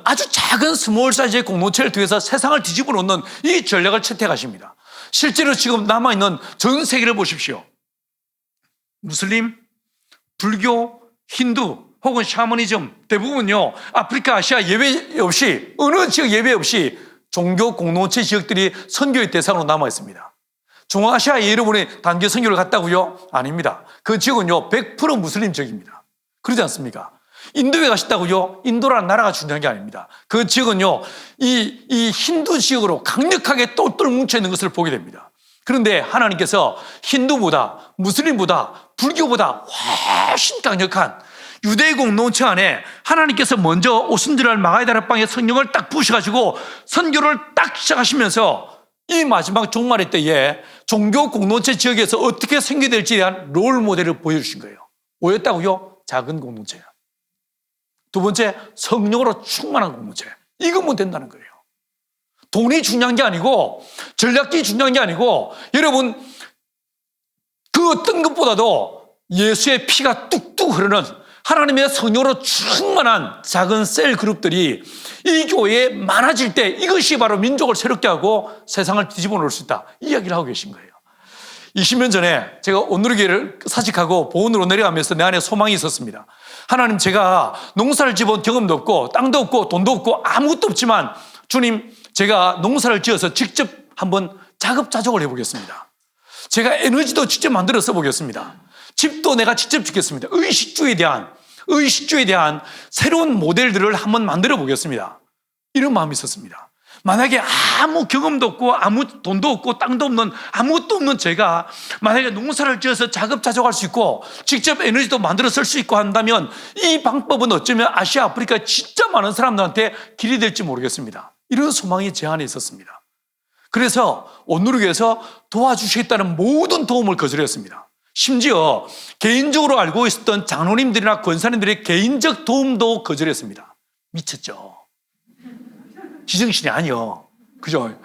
아주 작은 스몰 사이즈의 공동체를 통해서 세상을 뒤집어 놓는 이 전략을 채택하십니다. 실제로 지금 남아있는 전 세계를 보십시오. 무슬림, 불교, 힌두 혹은 샤머니즘, 대부분요 아프리카, 아시아 예외 없이, 어느 지역 예외 없이 종교 공동체 지역들이 선교의 대상으로 남아 있습니다. 중앙아시아에 여러분이 단기 선교를 갔다고요? 아닙니다. 그 지역은요 100% 무슬림 지역입니다. 그러지 않습니까? 인도에 가셨다고요? 인도라는 나라가 중요한 게 아닙니다. 그 지역은요 이 힌두 지역으로 강력하게 똘똘 뭉쳐 있는 것을 보게 됩니다. 그런데 하나님께서 힌두보다, 무슬림보다, 불교보다 훨씬 강력한 유대 공동체 안에 하나님께서 먼저 오순절날 마가의 다락방에 성령을 딱 부으셔가지고 선교를 딱 시작하시면서 이 마지막 종말의 때에 종교 공동체 지역에서 어떻게 생겨될지에 대한 롤 모델을 보여주신 거예요. 뭐였다고요? 작은 공동체. 두 번째, 성령으로 충만한 공동체. 이거면 된다는 거예요. 돈이 중요한 게 아니고, 전략이 중요한 게 아니고, 여러분, 그 어떤 것보다도 예수의 피가 뚝뚝 흐르는 하나님의 성령으로 충만한 작은 셀 그룹들이 이 교회에 많아질 때 이것이 바로 민족을 새롭게 하고 세상을 뒤집어 놓을 수 있다. 이 이야기를 하고 계신 거예요. 20년 전에 제가 온누리교회를 사직하고 보온으로 내려가면서 내 안에 소망이 있었습니다. 하나님, 제가 농사를 지어본 경험도 없고 땅도 없고 돈도 없고 아무것도 없지만 주님, 제가 농사를 지어서 직접 한번 자급자족을 해보겠습니다. 제가 에너지도 직접 만들어 써보겠습니다. 집도 내가 직접 짓겠습니다. 의식주에 대한 새로운 모델들을 한번 만들어 보겠습니다. 이런 마음이 있었습니다. 만약에 아무 경험도 없고 아무 돈도 없고 땅도 없는, 아무것도 없는 제가 만약에 농사를 지어서 자급자족할 수 있고 직접 에너지도 만들어 쓸 수 있고 한다면 이 방법은 어쩌면 아시아, 아프리카 진짜 많은 사람들한테 길이 될지 모르겠습니다. 이런 소망이 제 안에 있었습니다. 그래서 온누리교회에서 도와주시겠다는 모든 도움을 거절했습니다. 심지어 개인적으로 알고 있었던 장로님들이나 권사님들의 개인적 도움도 거절했습니다. 미쳤죠? 지정신이 아니요. 그죠?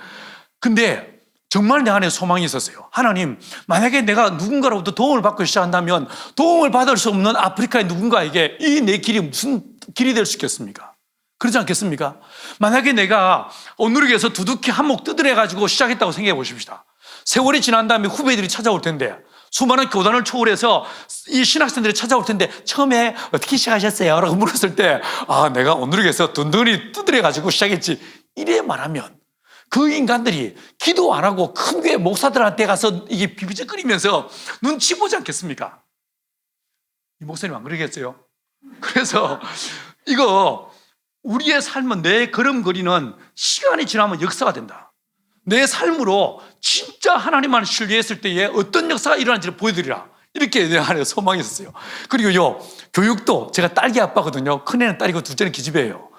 근데 정말 내 안에 소망이 있었어요. 하나님, 만약에 내가 누군가로부터 도움을 받고 시작한다면 도움을 받을 수 없는 아프리카의 누군가에게 이 내 길이 무슨 길이 될 수 있겠습니까? 그렇지 않겠습니까? 만약에 내가 온누리교회에서 두둑히 한몫 뜯어내가지고 시작했다고 생각해 보십시다. 세월이 지난 다음에 후배들이 찾아올 텐데, 수많은 교단을 초월해서 이 신학생들이 찾아올 텐데, 처음에 어떻게 시작하셨어요? 라고 물었을 때, 내가 온누리교회에서 든든히 뜯어내가지고 시작했지. 이래 말하면 그 인간들이 기도 안 하고 큰 교회 목사들한테 가서 이게 비비적거리면서 눈치 보지 않겠습니까? 이 목사님 안 그러겠어요? 그래서 이거 우리의 삶은 내 걸음걸이는 시간이 지나면 역사가 된다. 내 삶으로 진짜 하나님만 신뢰했을 때에 어떤 역사가 일어난지를 보여드리라. 이렇게 내 안에 소망이 있었어요. 그리고요, 교육도 제가 딸기 아빠거든요. 큰애는 딸이고 둘째는 기집애예요.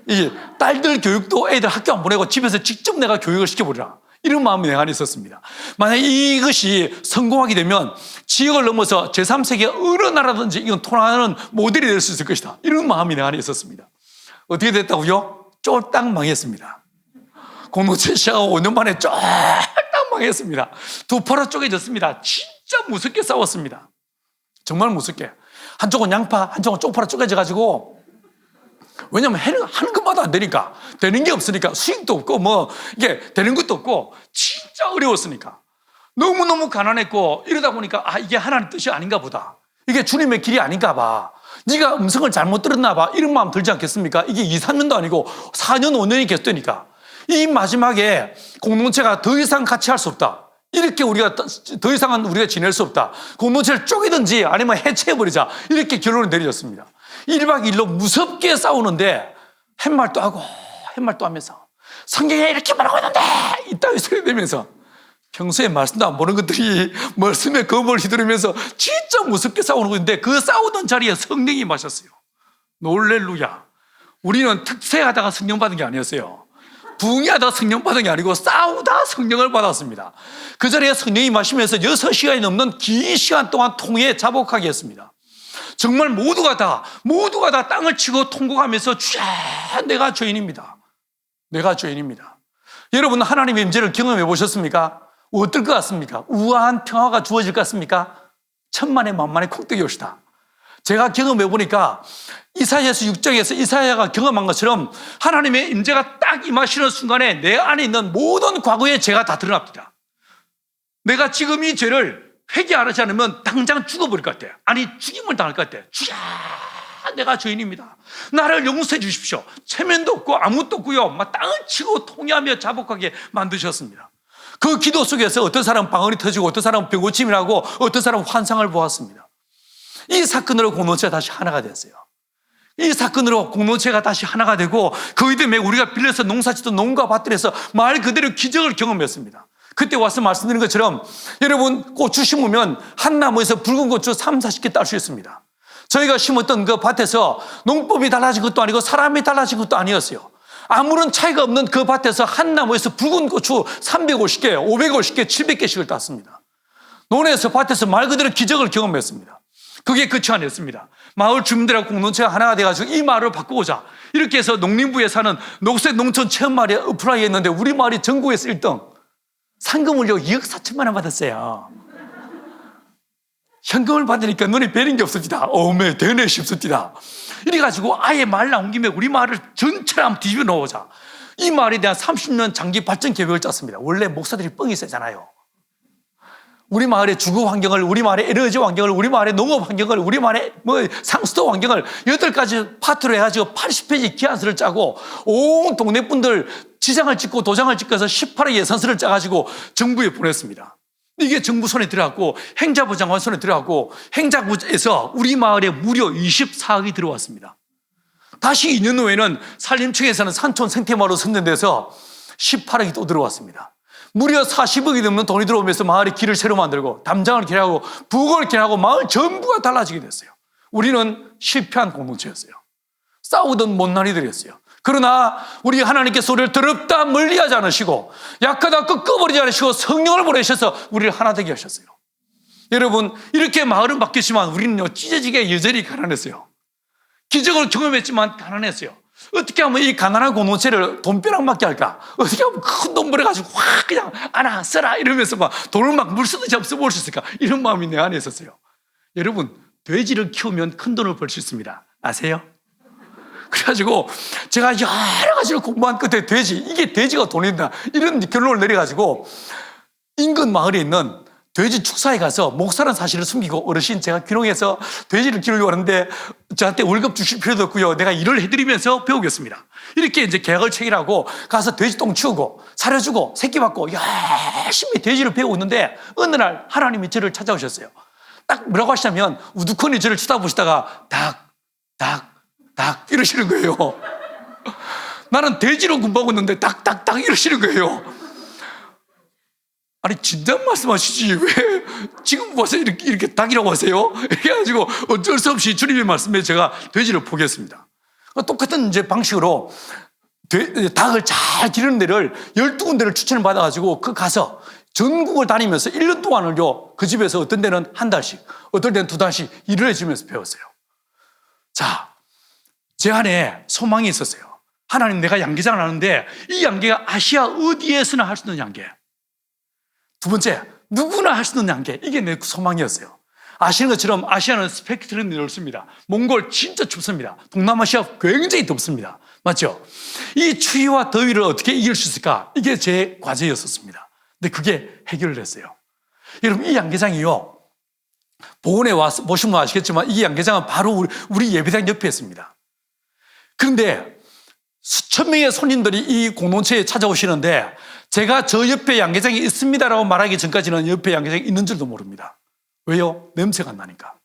이 딸들 교육도 애들 학교 안 보내고 집에서 직접 내가 교육을 시켜보리라. 이런 마음이 내 안에 있었습니다. 만약 이것이 성공하게 되면 지역을 넘어서 제3세계 어느 나라든지 이건 통하는 모델이 될 수 있을 것이다. 이런 마음이 내 안에 있었습니다. 어떻게 됐다고요? 쫄딱 망했습니다. 공동체 시작하고 5년 만에 쫄딱 망했습니다. 두 팔로 쪼개졌습니다. 진짜 무섭게 싸웠습니다. 정말 무섭게. 한쪽은 양파, 한쪽은 쪽파로 쪼개져가지고, 왜냐면 하는 것마다 안 되니까, 되는 게 없으니까, 수익도 없고 이게 되는 것도 없고 진짜 어려웠으니까, 너무너무 가난했고, 이러다 보니까 이게 하나님 뜻이 아닌가 보다, 이게 주님의 길이 아닌가 봐, 네가 음성을 잘못 들었나 봐, 이런 마음 들지 않겠습니까? 이게 2, 3년도 아니고 4년, 5년이 계속되니까 이 마지막에 공동체가 더 이상 같이 할 수 없다, 이렇게 우리가 더 이상은 우리가 지낼 수 없다, 공동체를 쪼개든지 아니면 해체해버리자, 이렇게 결론을 내려졌습니다. 1박 2일로 무섭게 싸우는데 햇말도 하고 햇말도 하면서 성경에 이렇게 말하고 있는데 이따위 소리 내면서 평소에 말씀도 안 보는 것들이 말씀에 검을 휘두르면서 진짜 무섭게 싸우는 건데, 그 싸우던 자리에 성령이 마셨어요. 놀렐루야. 우리는 특세하다가 성령 받은 게 아니었어요. 부흥하다 성령 받은 게 아니고 싸우다 성령을 받았습니다. 그 자리에 성령이 마시면서 6시간이 넘는 긴 시간 동안 통해 자복하게 했습니다. 정말 모두가 다 땅을 치고 통곡하면서 주야, 내가 죄인입니다. 내가 죄인입니다. 여러분, 하나님의 임재를 경험해 보셨습니까? 어떨 것 같습니까? 우아한 평화가 주어질 것 같습니까? 천만에 만만에 콩떡이 오시다. 제가 경험해 보니까 이사야서 6장에서 이사야가 경험한 것처럼 하나님의 임재가 딱 임하시는 순간에 내 안에 있는 모든 과거의 죄가 다 드러납니다. 내가 지금 이 죄를 회개하지 않으면 당장 죽어버릴 것 같아요. 아니, 죽임을 당할 것 같아요. 주야, 내가 죄인입니다. 나를 용서해 주십시오. 체면도 없고 아무것도 없고요. 막 땅을 치고 통회하며 자복하게 만드셨습니다. 그 기도 속에서 어떤 사람은 방언이 터지고 어떤 사람은 병고침이 나고 어떤 사람은 환상을 보았습니다. 이 사건으로 공동체가 다시 하나가 됐어요. 이 사건으로 공동체가 다시 하나가 되고 그 때문에 우리가 빌려서 농사짓던 농가 밭들에서 말 그대로 기적을 경험했습니다. 그때 와서 말씀드린 것처럼 여러분, 고추 심으면 한 나무에서 붉은 고추 3, 40개 딸 수 있습니다. 저희가 심었던 그 밭에서 농법이 달라진 것도 아니고 사람이 달라진 것도 아니었어요. 아무런 차이가 없는 그 밭에서 한 나무에서 붉은 고추 350개, 550개, 700개씩을 땄습니다. 논에서 밭에서 말 그대로 기적을 경험했습니다. 그게 끝이 아니었습니다. 마을 주민들하고 공동체가 하나가 돼가지고 이 마을을 바꾸고자 이렇게 해서 농림부에 사는 녹색 농촌 체험마을에 어플라이 했는데 우리 마을이 전국에서 1등. 상금을요 2억 4천만 원 받았어요. 현금을 받으니까 눈에 뵈는 게 없습니다. 어메 되네 싶습니다. 이래가지고 아예 말 나온 김에 우리 마을을 전체를 한번 뒤집어 놓자. 이 마을에 대한 30년 장기 발전 계획을 짰습니다. 원래 목사들이 뻥이 세잖아요. 우리 마을의 주거 환경을, 우리 마을의 에너지 환경을, 우리 마을의 농업 환경을, 우리 마을의 상수도 환경을 8가지 파트로 해가지고 80페이지 기한서를 짜고 온 동네 분들 지장을 찍고 도장을 찍어서 18억 예산서를 짜가지고 정부에 보냈습니다. 이게 정부 손에 들어갔고 행자부 장관 손에 들어갔고 행자부에서 우리 마을에 무려 24억이 들어왔습니다. 다시 2년 후에는 산림청에서는 산촌 생태마을로 선정돼서 18억이 또 들어왔습니다. 무려 40억이 넘는 돈이 들어오면서 마을의 길을 새로 만들고 담장을 개하고 부엌을 개하고 마을 전부가 달라지게 됐어요. 우리는 실패한 공동체였어요. 싸우던 못난이들이었어요. 그러나 우리 하나님께서 우리를 더럽다 멀리하지 않으시고 약하다 꺾어버리지 않으시고 성령을 보내셔서 우리를 하나 되게 하셨어요. 여러분, 이렇게 마을은 바뀌었지만 우리는요 찢어지게 여전히 가난했어요. 기적을 경험했지만 가난했어요. 어떻게 하면 이 가난한 공동체를 돈벼락 맞게 할까? 어떻게 하면 큰 돈 벌어가지고 확 그냥 안아 써라 이러면서 막 돈을 막 물쓰듯이 써볼 수 있을까? 이런 마음이 내 안에 있었어요. 여러분, 돼지를 키우면 큰 돈을 벌 수 있습니다. 아세요? 그래가지고 제가 여러 가지를 공부한 끝에 이게 돼지가 돈이 된다 이런 결론을 내려가지고 인근 마을에 있는 돼지 축사에 가서 목사라는 사실을 숨기고 어르신 제가 귀농해서 돼지를 키우려고 하는데 저한테 월급 주실 필요도 없고요. 내가 일을 해드리면서 배우겠습니다. 이렇게 이제 계약을 체결하고 가서 돼지똥 치우고 사려주고 새끼 받고 열심히 돼지를 배우고 있는데 어느 날 하나님이 저를 찾아오셨어요. 딱 뭐라고 하시냐면 우두커니 저를 쳐다보시다가 닭 이러시는 거예요. 나는 돼지로 공부하고 있는데 닭 이러시는 거예요. 아니 진작 말씀하시지 왜 지금 와서 이렇게 닭이라고 하세요? 이렇게 해가지고 어쩔 수 없이 주님의 말씀에 제가 돼지를 포기했습니다. 똑같은 이제 방식으로 닭을 잘 기르는 데를 12군데를 추천을 받아가지고 가서 전국을 다니면서 1년 동안을요 그 집에서 어떤 데는 한 달씩 어떨 때는 2달씩 일을 해주면서 배웠어요. 자, 제 안에 소망이 있었어요. 하나님, 내가 양계장을 하는데 이 양계가 아시아 어디에서나 할 수 있는 양계. 두 번째, 누구나 할 수 있는 양계. 이게 내 소망이었어요. 아시는 것처럼 아시아는 스펙트럼이 넓습니다. 몽골 진짜 춥습니다. 동남아시아 굉장히 덥습니다. 맞죠? 이 추위와 더위를 어떻게 이길 수 있을까? 이게 제 과제였었습니다. 근데 그게 해결됐어요. 여러분, 이 양계장이요. 보건에 와서 보시면 아시겠지만 이 양계장은 바로 우리 예배당 옆에 있습니다. 그런데 수천 명의 손님들이 이 공동체에 찾아오시는데 제가 저 옆에 양계장이 있습니다라고 말하기 전까지는 옆에 양계장이 있는 줄도 모릅니다. 왜요? 냄새가 안 나니까.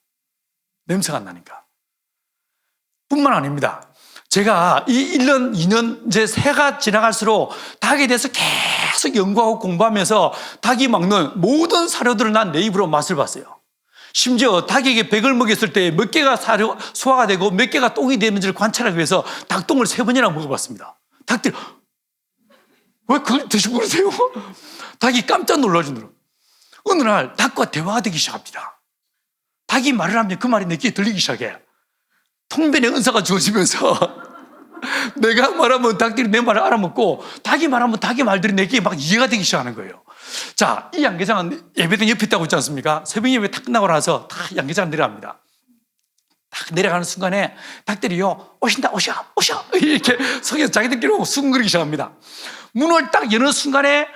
냄새가 안 나니까. 뿐만 아닙니다. 제가 이 1년, 2년 이제 새가 지나갈수록 닭에 대해서 계속 연구하고 공부하면서 닭이 먹는 모든 사료들을 난 내 입으로 맛을 봤어요. 심지어 닭에게 백을 먹였을 때 몇 개가 소화가 되고 몇 개가 똥이 되는지를 관찰하기 위해서 닭똥을 3번이나 먹어봤습니다. 닭들이 왜 그걸 드시고 그러세요? 닭이 깜짝 놀랄 정도로. 어느 날 닭과 대화가 되기 시작합니다. 닭이 말을 하면 그 말이 내 귀에 들리기 시작해. 통변의 은사가 주어지면서 내가 말하면 닭들이 내 말을 알아먹고 닭이 말하면 닭의 말들이 내 귀에 막 이해가 되기 시작하는 거예요. 자, 이 양계장은 예배당 옆에 있다고 했지 않습니까? 새벽 예배 탁 끝나고 나서 다 양계장 내려갑니다. 딱 내려가는 순간에 닭들이요, 오신다, 오셔, 오셔. 이렇게 서서 자기들끼리 수근거리기 시작합니다. 문을 딱 여는 순간에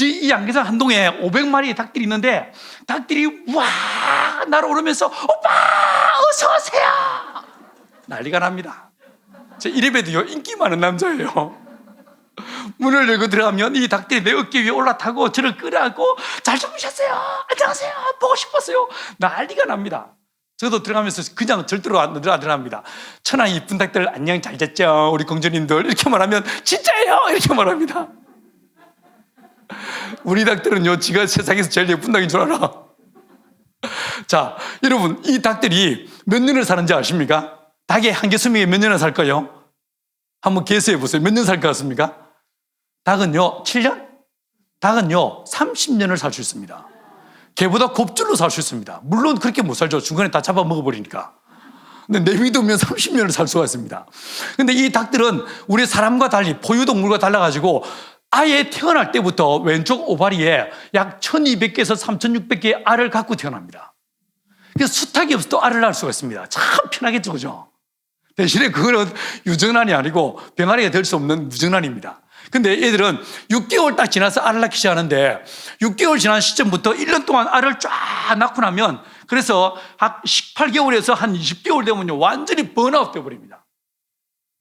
이 양계장 한 동에 500마리의 닭들이 있는데 닭들이 와 날아오르면서 오빠 어서 오세요 난리가 납니다. 제 이래봬도요 인기 많은 남자예요. 문을 열고 들어가면 이 닭들이 내 어깨 위에 올라타고 저를 끌어안고 잘 주무셨어요, 안녕하세요, 보고 싶었어요, 난리가 납니다. 저도 들어가면서 그냥 절대로 안 들어갑니다. 천하 이쁜 닭들 안녕 잘 잤죠 우리 공주님들 이렇게 말하면 진짜예요 이렇게 말합니다. 우리 닭들은요 지가 세상에서 제일 예쁜 닭인 줄 알아. 자, 여러분 이 닭들이 몇 년을 사는지 아십니까? 닭의 한개 수명에 몇 년을 살까요? 한번 계수해 보세요. 몇 년 살 것 같습니까? 닭은요 7년? 닭은요 30년을 살 수 있습니다. 개보다 곱줄로 살 수 있습니다. 물론 그렇게 못 살죠. 중간에 다 잡아먹어버리니까. 근데 내비두면 30년을 살 수가 있습니다. 근데 이 닭들은 우리 사람과 달리 포유동물과 달라가지고 아예 태어날 때부터 왼쪽 오바리에 약 1200개에서 3600개의 알을 갖고 태어납니다. 그래서 수탉이 없어도 알을 낳을 수가 있습니다. 참 편하겠죠, 그죠? 대신에 그거는 유전란이 아니고 병아리가 될 수 없는 무정란입니다. 근데 얘들은 6개월 딱 지나서 알을 낳기 시작하는데 6개월 지난 시점부터 1년 동안 알을 쫙 낳고 나면 그래서 한 18개월에서 한 20개월 되면요 완전히 번아웃 되어버립니다.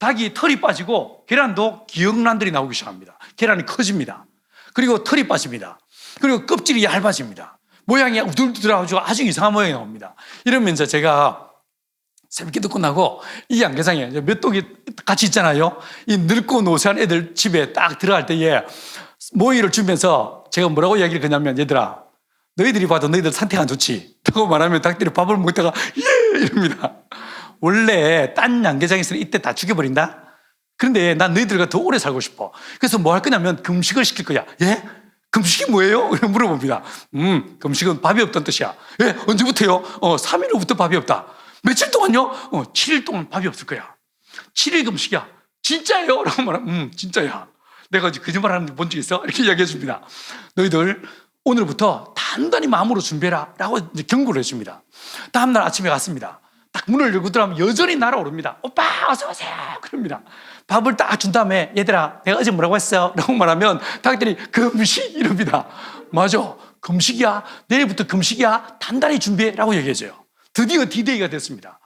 닭이 털이 빠지고 계란도 기역란들이 나오기 시작합니다. 계란이 커집니다. 그리고 털이 빠집니다. 그리고 껍질이 얇아집니다. 모양이 우둘두둘하고 아주 이상한 모양이 나옵니다. 이러면서 제가 새벽기도 끝나고 이 양계장에 몇 독이 같이 있잖아요. 이 늙고 노쇠한 애들 집에 딱 들어갈 때에 모이를 주면서 제가 뭐라고 이야기를 하냐면 얘들아 너희들이 봐도 너희들 상태가 안 좋지? 라고 말하면 닭들이 밥을 먹다가 예! 이럽니다. 원래 딴 양계장에서는 이때 다 죽여버린다? 그런데 난 너희들과 더 오래 살고 싶어. 그래서 뭐 할 거냐면 금식을 시킬 거야. 예? 금식이 뭐예요? 물어봅니다. 금식은 밥이 없다는 뜻이야. 예? 언제부터요? 3일 후부터 밥이 없다. 며칠 동안요? 7일 동안 밥이 없을 거야. 7일 금식이야. 진짜예요? 라고 말하면 진짜야. 내가 거짓말 하는 데 본 적 있어? 이렇게 이야기해 줍니다. 너희들 오늘부터 단단히 마음으로 준비해라 라고 이제 경고를 해줍니다. 다음날 아침에 갔습니다. 딱 문을 열고 들어가면 여전히 날아오릅니다. 오빠 어서 오세요 그럽니다. 밥을 딱 준 다음에 얘들아 내가 어제 뭐라고 했어? 라고 말하면 닭들이 금식 이럽니다. 맞아 금식이야. 내일부터 금식이야. 단단히 준비해 라고 얘기해줘요. 드디어 D-Day가 됐습니다.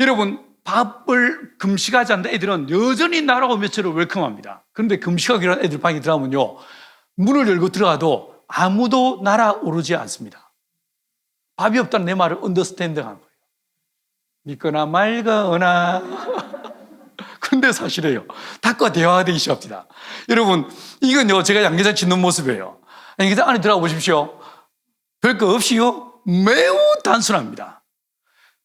여러분 밥을 금식하지 않는 애들은 여전히 날아오며 저를 웰컴합니다. 그런데 금식하기로 한 애들 방에 들어가면요 문을 열고 들어가도 아무도 날아오르지 않습니다. 밥이 없다는 내 말을 언더스탠딩하는 거예요. 믿거나 말거나. 그런데 사실이에요. 닭과 대화가 되기 시작합니다. 여러분 이건요 제가 양계장 짓는 모습이에요. 양계장 안에 들어가 보십시오. 별거 없이요 매우 단순합니다.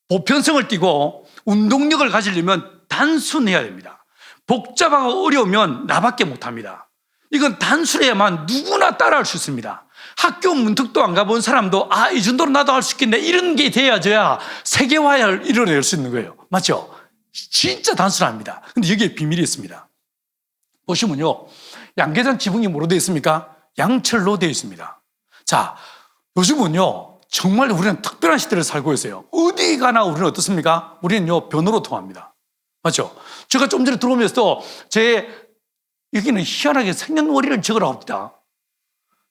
보편성을 띠고 운동력을 가지려면 단순해야 됩니다. 복잡하고 어려우면 나밖에 못합니다. 이건 단순해야만 누구나 따라할 수 있습니다. 학교 문턱도 안 가본 사람도 이 정도로 나도 할 수 있겠네 이런 게 돼야져야 세계화를 이뤄낼 수 있는 거예요. 맞죠? 진짜 단순합니다. 근데 여기에 비밀이 있습니다. 보시면요 양계장 지붕이 뭐로 되어 있습니까? 양철로 되어 있습니다. 자, 요즘은요 정말 우리는 특별한 시대를 살고 있어요. 어디 가나 우리는 어떻습니까? 우리는요 변호로 통합니다. 맞죠? 제가 좀 전에 들어오면서 여기는 희한하게 생년월일을 적으라고 합니다.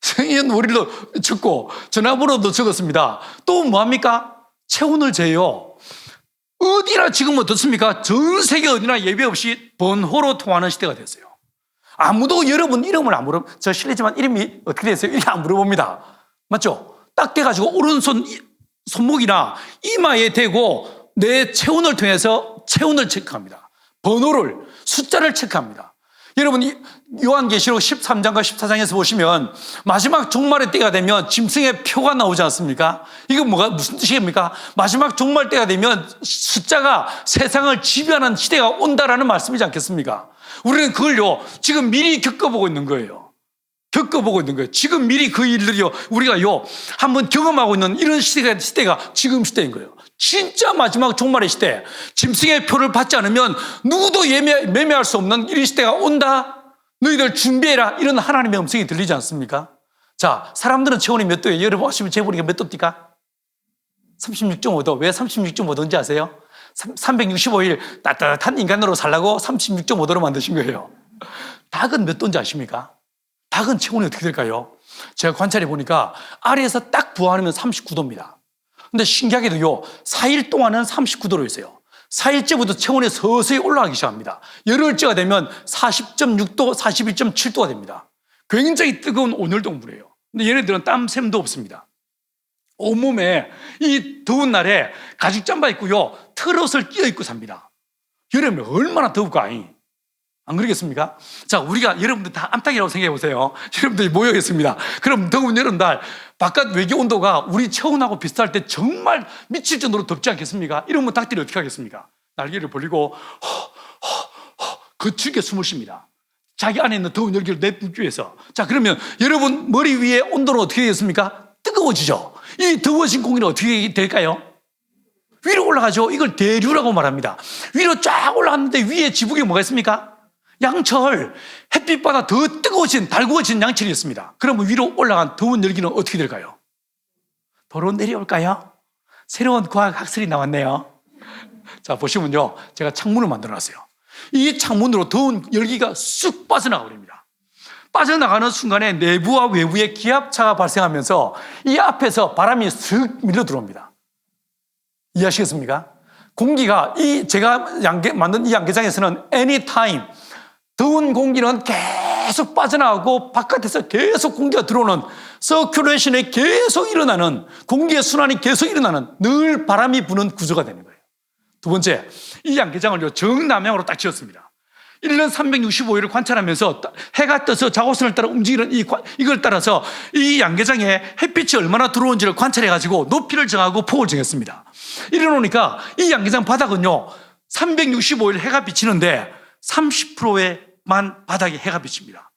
생년월일도 적고 전화번호도 적었습니다. 또 뭐합니까? 체온을 재요. 어디나 지금 어떻습니까? 전 세계 어디나 예배 없이 번호로 통하는 시대가 됐어요. 아무도 여러분 이름을 안 물어보면 저 실례지만 이름이 어떻게 되세요? 이렇게 안 물어봅니다. 맞죠? 딱 돼가지고 오른손 손목이나 이마에 대고 내 체온을 통해서 체온을 체크합니다. 번호를 숫자를 체크합니다. 여러분, 요한계시록 13장과 14장에서 보시면 마지막 종말의 때가 되면 짐승의 표가 나오지 않습니까? 이거 무슨 뜻입니까? 마지막 종말 때가 되면 숫자가 세상을 지배하는 시대가 온다라는 말씀이지 않겠습니까? 우리는 그걸요, 지금 미리 겪어보고 있는 거예요. 겪어보고 있는 거예요. 지금 미리 그 일들이요, 우리가요, 한번 경험하고 있는 이런 시대가 지금 시대인 거예요. 진짜 마지막 종말의 시대, 짐승의 표를 받지 않으면 누구도 매매할 수 없는 이런 시대가 온다. 너희들 준비해라. 이런 하나님의 음성이 들리지 않습니까? 자, 사람들은 체온이 몇 도예요? 여러분 아시면 재보니까 몇 도입니까? 36.5도. 왜 36.5도인지 아세요? 365일 따뜻한 인간으로 살라고 36.5도로 만드신 거예요. 닭은 몇 도인지 아십니까? 닭은 체온이 어떻게 될까요? 제가 관찰해 보니까 아래에서 딱 부화하면 39도입니다. 근데 신기하게도요, 4일 동안은 39도로 있어요. 4일째부터 체온이 서서히 올라가기 시작합니다. 열흘째가 되면 40.6도, 41.7도가 됩니다. 굉장히 뜨거운 온열동물이에요. 근데 얘네들은 땀샘도 없습니다. 온몸에 이 더운 날에 가죽 잠바 입고요, 트롯을 끼어 입고 삽니다. 여름에 얼마나 더울까? 안 그러겠습니까? 자, 우리가 여러분들 다 암탉이라고 생각해 보세요. 여러분들이 모여있습니다. 그럼 더운 여름날 바깥 외기 온도가 우리 체온하고 비슷할 때 정말 미칠 정도로 덥지 않겠습니까? 이러면 닭들이 어떻게 하겠습니까? 날개를 벌리고 거칠게 숨을 쉽니다. 자기 안에 있는 더운 열기를 내뿜기 위해서. 자, 그러면 여러분 머리 위에 온도는 어떻게 되겠습니까? 뜨거워지죠. 이 더워진 공기는 어떻게 될까요? 위로 올라가죠. 이걸 대류라고 말합니다. 위로 쫙 올라갔는데 위에 지붕에 뭐가 있습니까? 양철, 햇빛보다 더 뜨거워진, 달구어진 양철이 있습니다. 그러면 위로 올라간 더운 열기는 어떻게 될까요? 도로 내려올까요? 새로운 과학 학설이 나왔네요. 자, 보시면요, 제가 창문을 만들어놨어요. 이 창문으로 더운 열기가 쑥 빠져나가 버립니다. 빠져나가는 순간에 내부와 외부의 기압차가 발생하면서 이 앞에서 바람이 슥 밀려 들어옵니다. 이해하시겠습니까? 공기가 제가 만든 이 양계장에서는 anytime 더운 공기는 계속 빠져나가고 바깥에서 계속 공기가 들어오는 서큘레이션이 계속 일어나는, 공기의 순환이 계속 일어나는 늘 바람이 부는 구조가 되는 거예요. 두 번째, 이 양계장을요, 정남향으로 딱 지었습니다. 1년 365일을 관찰하면서 해가 떠서 자고선을 따라 움직이는 이걸 따라서 이 양계장에 햇빛이 얼마나 들어오는지를 관찰해가지고 높이를 정하고 폭을 정했습니다. 이래 놓으니까 이 양계장 바닥은요, 365일 해가 비치는데 30%에만 바닥에 해가 비칩니다.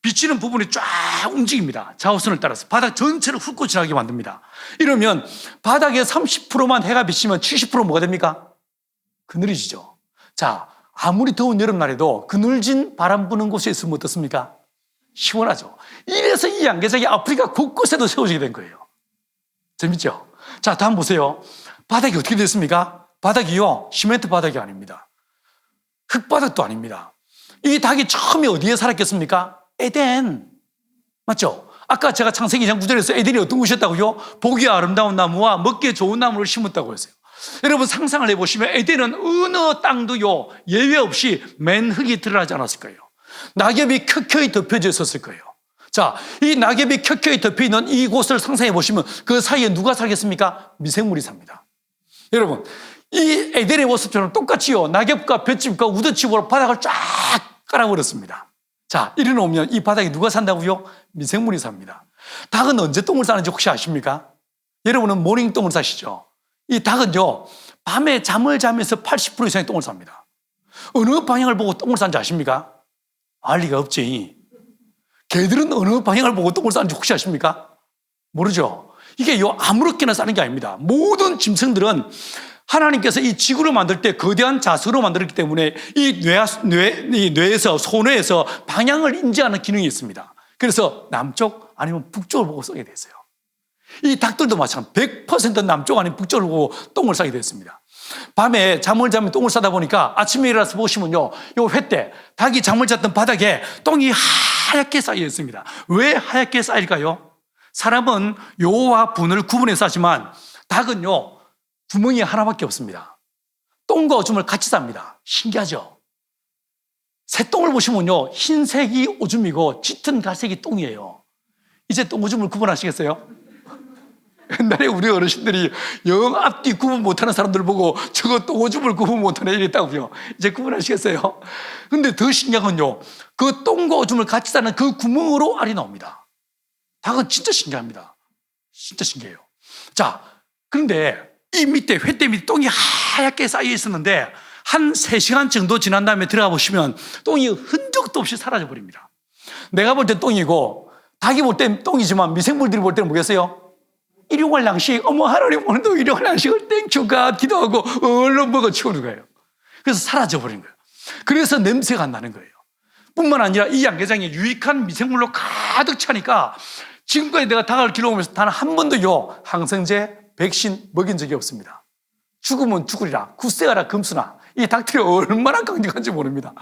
비치는 부분이 쫙 움직입니다. 자우선을 따라서 바닥 전체를 훑고 지나게 만듭니다. 이러면 바닥에 30%만 해가 비치면 70% 뭐가 됩니까? 그늘이지죠. 자, 아무리 더운 여름날에도 그늘진 바람 부는 곳에 있으면 어떻습니까? 시원하죠. 이래서 이 양계장이 아프리카 곳곳에도 세워지게 된 거예요. 재밌죠? 자, 다음 보세요. 바닥이 어떻게 됐습니까? 바닥이요, 시멘트 바닥이 아닙니다. 흙바닥도 아닙니다. 이 닭이 처음에 어디에 살았겠습니까? 에덴. 맞죠? 아까 제가 창세기 2장 9절에서 에덴이 어떤 곳이었다고요? 보기 아름다운 나무와 먹기에 좋은 나무를 심었다고 했어요. 여러분 상상을 해보시면 에덴은 어느 땅도요, 예외 없이 맨 흙이 드러나지 않았을 거예요. 낙엽이 켜켜이 덮여져 있었을 거예요. 자, 이 낙엽이 켜켜이 덮여 있는 이곳을 상상해 보시면 그 사이에 누가 살겠습니까? 미생물이 삽니다. 여러분, 이 에덴의 모습처럼 똑같이요, 낙엽과 볏짚과 우드칩으로 바닥을 쫙 깔아버렸습니다. 자, 이래 놓으면 이 바닥에 누가 산다고요? 미생물이 삽니다. 닭은 언제 똥을 싸는지 혹시 아십니까? 여러분은 모닝 똥을 싸시죠? 이 닭은요, 밤에 잠을 자면서 80% 이상의 똥을 쌉니다. 어느 방향을 보고 똥을 싼지 아십니까? 알 리가 없지. 개들은 어느 방향을 보고 똥을 싸는지 혹시 아십니까? 모르죠. 이게 아무렇게나 싸는 게 아닙니다. 모든 짐승들은 하나님께서 이 지구를 만들 때 거대한 자석으로 만들었기 때문에 이 뇌에서, 소뇌에서 방향을 인지하는 기능이 있습니다. 그래서 남쪽 아니면 북쪽을 보고 쏘게 됐어요. 이 닭들도 마찬가지 100% 남쪽 아니면 북쪽을 보고 똥을 싸게 됐습니다. 밤에 잠을 자면 똥을 싸다 보니까 아침에 일어나서 보시면요, 요 회 때 닭이 잠을 잤던 바닥에 똥이 하얗게 쌓여 있습니다. 왜 하얗게 쌓일까요? 사람은 요와 분을 구분해서 싸지만 닭은요, 구멍이 하나밖에 없습니다. 똥과 오줌을 같이 쌉니다. 신기하죠? 새똥을 보시면요, 흰색이 오줌이고 짙은 갈색이 똥이에요. 이제 똥 오줌을 구분하시겠어요? 옛날에 우리 어르신들이 영 앞뒤 구분 못하는 사람들 보고 저거 또 오줌을 구분 못하네 이랬다고요. 이제 구분하시겠어요? 근데 더 신기한 건요, 그 똥과 오줌을 같이 싸는 그 구멍으로 알이 나옵니다. 닭은 진짜 신기합니다. 진짜 신기해요. 자, 그런데 이 밑에 횟대 밑에 똥이 하얗게 쌓여 있었는데 한 3시간 정도 지난 다음에 들어가 보시면 똥이 흔적도 없이 사라져 버립니다. 내가 볼 때 똥이고 닭이 볼 땐 똥이지만 미생물들이 볼 때는 뭐겠어요? 일용할 양식, 어머 하나님 오늘도 일용할 양식을 땡큐가 기도하고 얼른 먹어 치우는 거예요. 그래서 사라져 버린 거예요. 그래서 냄새가 안 나는 거예요. 뿐만 아니라 이 양계장이 유익한 미생물로 가득 차니까 지금까지 내가 닭을 길러오면서 단 한 번도요 항생제, 백신 먹인 적이 없습니다. 죽으면 죽으리라, 굳세어라 금수나, 이 닭들이 얼마나 강력한지 모릅니다.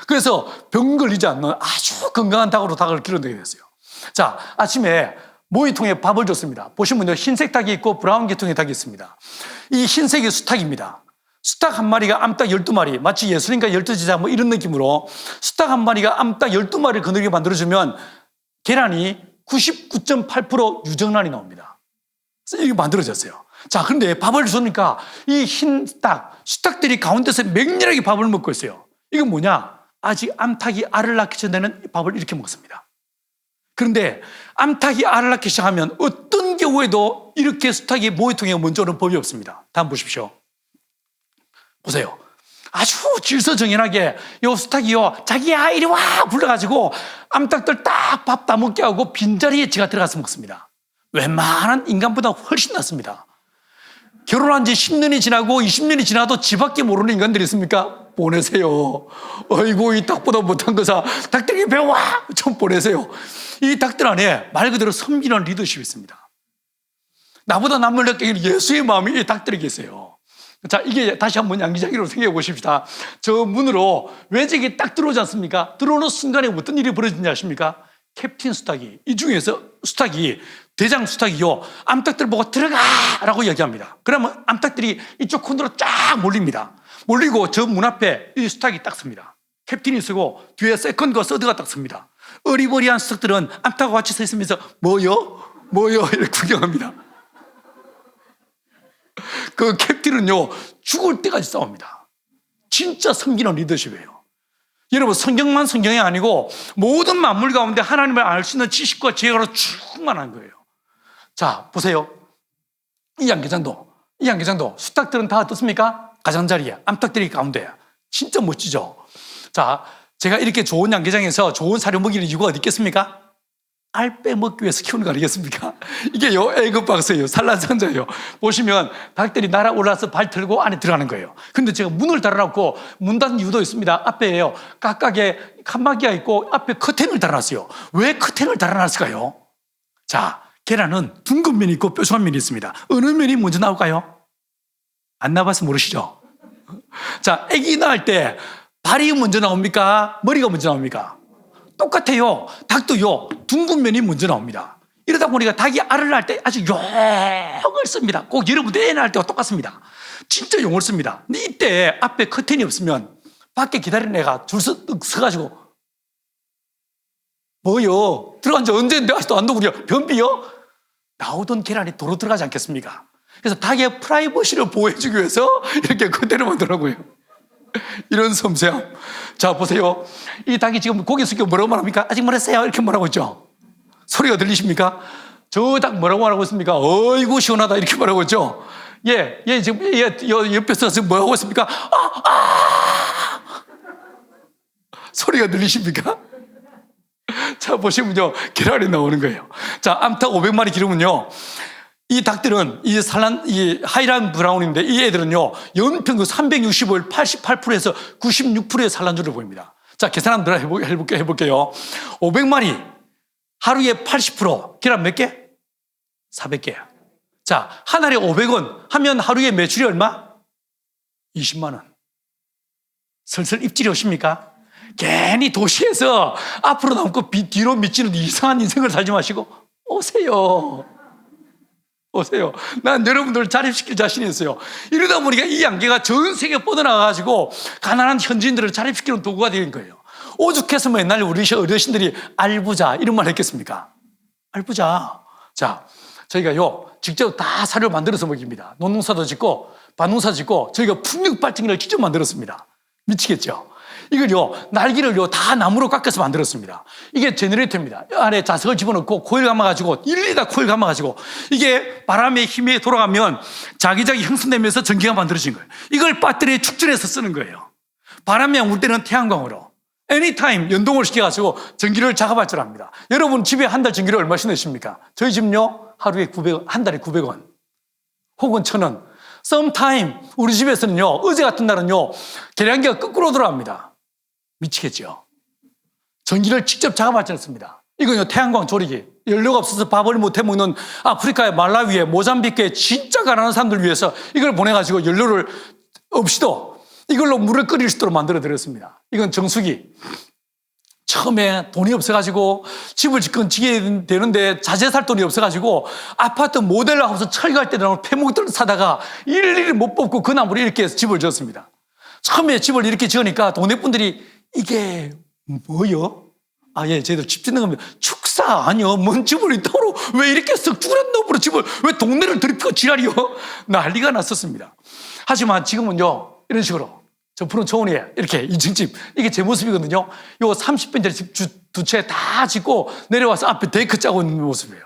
그래서 병 걸리지 않는 아주 건강한 닭으로 닭을 길러내게 됐어요. 자, 아침에 모이통에 밥을 줬습니다. 보시면요, 흰색 닭이 있고 브라운 계통의 닭이 있습니다. 이 흰색이 수탉입니다. 수탉 한 마리가 암탉 12마리, 마치 예수님과 12제자 뭐 이런 느낌으로 수탉 한 마리가 암탉 12마리를 거느리게 만들어주면 계란이 99.8% 유정란이 나옵니다. 그래서 이게 만들어졌어요. 자, 그런데 밥을 줬으니까 이 흰 닭, 수탉들이 가운데서 맹렬하게 밥을 먹고 있어요. 이건 뭐냐? 아직 암탉이 알을 낳기 전에는 밥을 이렇게 먹습니다. 그런데 암탉이 알을 낳기 시작하면 어떤 경우에도 이렇게 수탉이 모이통에 먼저 오는 법이 없습니다. 다음 보십시오. 보세요. 아주 질서정연하게 요 수탉이요, 자기야 이리 와 불러가지고 암탉들 딱 밥 다 먹게 하고 빈자리에 지가 들어가서 먹습니다. 웬만한 인간보다 훨씬 낫습니다. 결혼한 지 10년이 지나고 20년이 지나도 지밖에 모르는 인간들이 있습니까? 보내세요. 어이구, 이 닭보다 못한 거사 닭들에게 배워! 좀 보내세요. 이 닭들 안에 말 그대로 섬기는 리더십이 있습니다. 나보다 남을 느끼는 예수의 마음이 이 닭들에게 있어요. 자, 이게 다시 한번 양기장으로 생각해 보십시다. 저 문으로 외적이 딱 들어오지 않습니까? 들어오는 순간에 어떤 일이 벌어지는지 아십니까? 캡틴 수탉이, 이 중에서 수탉이, 대장 수탉이요, 암탉들 보고 들어가라고 얘기합니다. 그러면 암탉들이 이쪽 코너로 쫙 몰립니다. 몰리고 저 문 앞에 이 수탉이 딱 섭니다. 캡틴이 서고 뒤에 세컨드와 서드가 딱 섭니다. 어리버리한 수탉들은 암탉과 같이 서 있으면서 뭐요? 이렇게 구경합니다. 그 캡틴은요, 죽을 때까지 싸웁니다. 진짜 섬기는 리더십이에요. 여러분, 성경만 성경이 아니고 모든 만물 가운데 하나님을 알 수 있는 지식과 지혜로 충만한 거예요. 자, 보세요. 이 양계장도 수탉들은 다 어떻습니까? 가장자리에, 암탉들이 가운데. 진짜 멋지죠? 자, 제가 이렇게 좋은 양계장에서 좋은 사료 먹이는 이유가 어디 있겠습니까? 알 빼먹기 위해서 키우는 거 아니겠습니까? 이게 애급박스예요. 산란상자예요. 보시면 닭들이 날아올라서 발 들고 안에 들어가는 거예요. 근데 제가 문을 달아놓고 문 닫은 이유도 있습니다. 앞에요, 각각의 칸막이가 있고 앞에 커튼을 달아놨어요. 왜 커튼을 달아놨을까요? 자, 계란은 둥근 면이 있고 뾰족한 면이 있습니다. 어느 면이 먼저 나올까요? 안 나와서 모르시죠? 자, 아기 낳을 때 발이 먼저 나옵니까? 머리가 먼저 나옵니까? 똑같아요. 닭도요, 둥근 면이 먼저 나옵니다. 이러다 보니까 닭이 알을 낳을 때 아주 용을 씁니다. 꼭 여러분들 애 낳을 때와 똑같습니다. 진짜 용을 씁니다. 근데 이때 앞에 커튼이 없으면 밖에 기다리는 애가 줄 서가지고 뭐요? 들어간 지 언제인데 아직도 안 나오고요? 변비요? 나오던 계란이 도로 들어가지 않겠습니까? 그래서 닭의 프라이버시를 보호해주기 위해서 이렇게 커튼을 만들더라고요. 이런 섬세함. 자, 보세요. 이 닭이 지금 고개 숙여 뭐라고 말합니까? 아직 멀었어요. 이렇게 말하고 있죠. 소리가 들리십니까? 저 닭 뭐라고 말하고 있습니까? 어이구 시원하다 이렇게 말하고 있죠. 얘 지금 옆에서 지금 뭐 하고 있습니까? 소리가 들리십니까? 자, 보시면요, 계란이 나오는 거예요. 자, 암탉 500마리 기르면요, 이 닭들은 이 하이란 브라운인데 이 애들은요, 연평균 365일 88%에서 96%의 산란율을 보입니다. 자, 계산 한번 해볼게요. 500마리 하루에 80%, 계란 몇 개? 400개. 자, 한 알에 500원 하면 하루에 매출이 얼마? 20만 원. 슬슬 입질이 오십니까? 괜히 도시에서 앞으로 남고 뒤로 미치는 이상한 인생을 살지 마시고 오세요. 난 여러분들 자립시킬 자신이 있어요. 이러다 보니까 이 양계가 전 세계에 뻗어나가가지고 가난한 현지인들을 자립시키는 도구가 된 거예요. 오죽했으면 옛날 우리 어르신들이 알부자 이런 말 했겠습니까? 알부자. 자, 저희가요, 직접 다 사료를 만들어서 먹입니다. 논농사도 짓고 밭농사 짓고 저희가 풍력발전기를 직접 만들었습니다. 미치겠죠? 이걸요, 날개를요, 다 나무로 깎아서 만들었습니다. 이게 제너레이터입니다. 안에 자석을 집어넣고 코일 감아가지고, 일일이 다 코일 감아가지고, 이게 바람의 힘에 돌아가면 자기자기 형성되면서 전기가 만들어진 거예요. 이걸 배터리에 축전해서 쓰는 거예요. 바람이 안 불 때는 태양광으로. 애니타임 연동을 시켜가지고 전기를 작업발전합니다. 여러분 집에 한 달 전기를 얼마씩 내십니까? 저희 집은요, 하루에 900원, 한 달에 900원. 혹은 1000원. sometime, 우리 집에서는요, 어제 같은 날은요, 계량기가 거꾸로 돌아갑니다. 미치겠죠? 전기를 직접 작업발전했습니다. 이건요, 태양광 조리기. 연료가 없어서 밥을 못 해먹는 아프리카의 말라위에, 모잠비크에 진짜 가난한 사람들 위해서 이걸 보내가지고 연료를 없이도 이걸로 물을 끓일 수 있도록 만들어드렸습니다. 이건 정수기. 처음에 돈이 없어가지고 집을 짓게 되는데 자재 살 돈이 없어가지고 아파트 모델하우스 철거할 때 나오는 폐목들 사다가 일일이 못 뽑고 그 나무로 이렇게 집을 지었습니다. 처음에 집을 이렇게 지으니까 동네 분들이 이게 뭐요? 아, 예, 저희들 집 짓는 겁니다. 축사 아니요. 뭔 집을 이따로 왜 이렇게 썩 죽으란 놈으로 집을 왜 동네를 들이피고 지랄이요? 난리가 났었습니다. 하지만 지금은요, 이런 식으로 저 푸른 초원에 이렇게 2층 집, 이게 제 모습이거든요. 요 30평짜리 집 두 채 다 짓고 내려와서 앞에 데크 짜고 있는 모습이에요.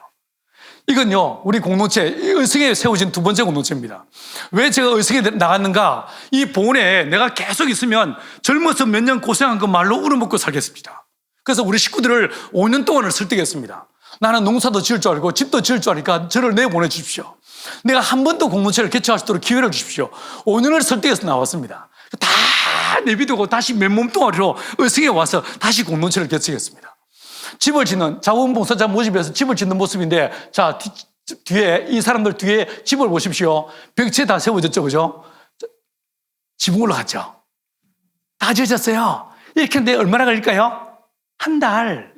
이건요, 우리 공동체, 의성에 세워진 두 번째 공동체입니다. 왜 제가 의성에 나갔는가? 이 보온에 내가 계속 있으면 젊어서 몇 년 고생한 그 말로 우려먹고 살겠습니다. 그래서 우리 식구들을 5년 동안을 설득했습니다. 나는 농사도 지을 줄 알고 집도 지을 줄 아니까 저를 내보내 주십시오. 내가 한 번 더 공동체를 개최할 수 있도록 기회를 주십시오. 5년을 설득해서 나왔습니다. 다 내비두고 다시 맨몸 동아리로 의성에 와서 다시 공동체를 개최했습니다. 집을 짓는 자원봉사자 모집에서 집을 짓는 모습인데, 자, 뒤에 이 사람들 뒤에 집을 보십시오. 벽체 다 세워졌죠, 그죠? 지붕 올라갔죠. 다 지어졌어요. 이렇게 하는데 얼마나 걸릴까요? 한 달이면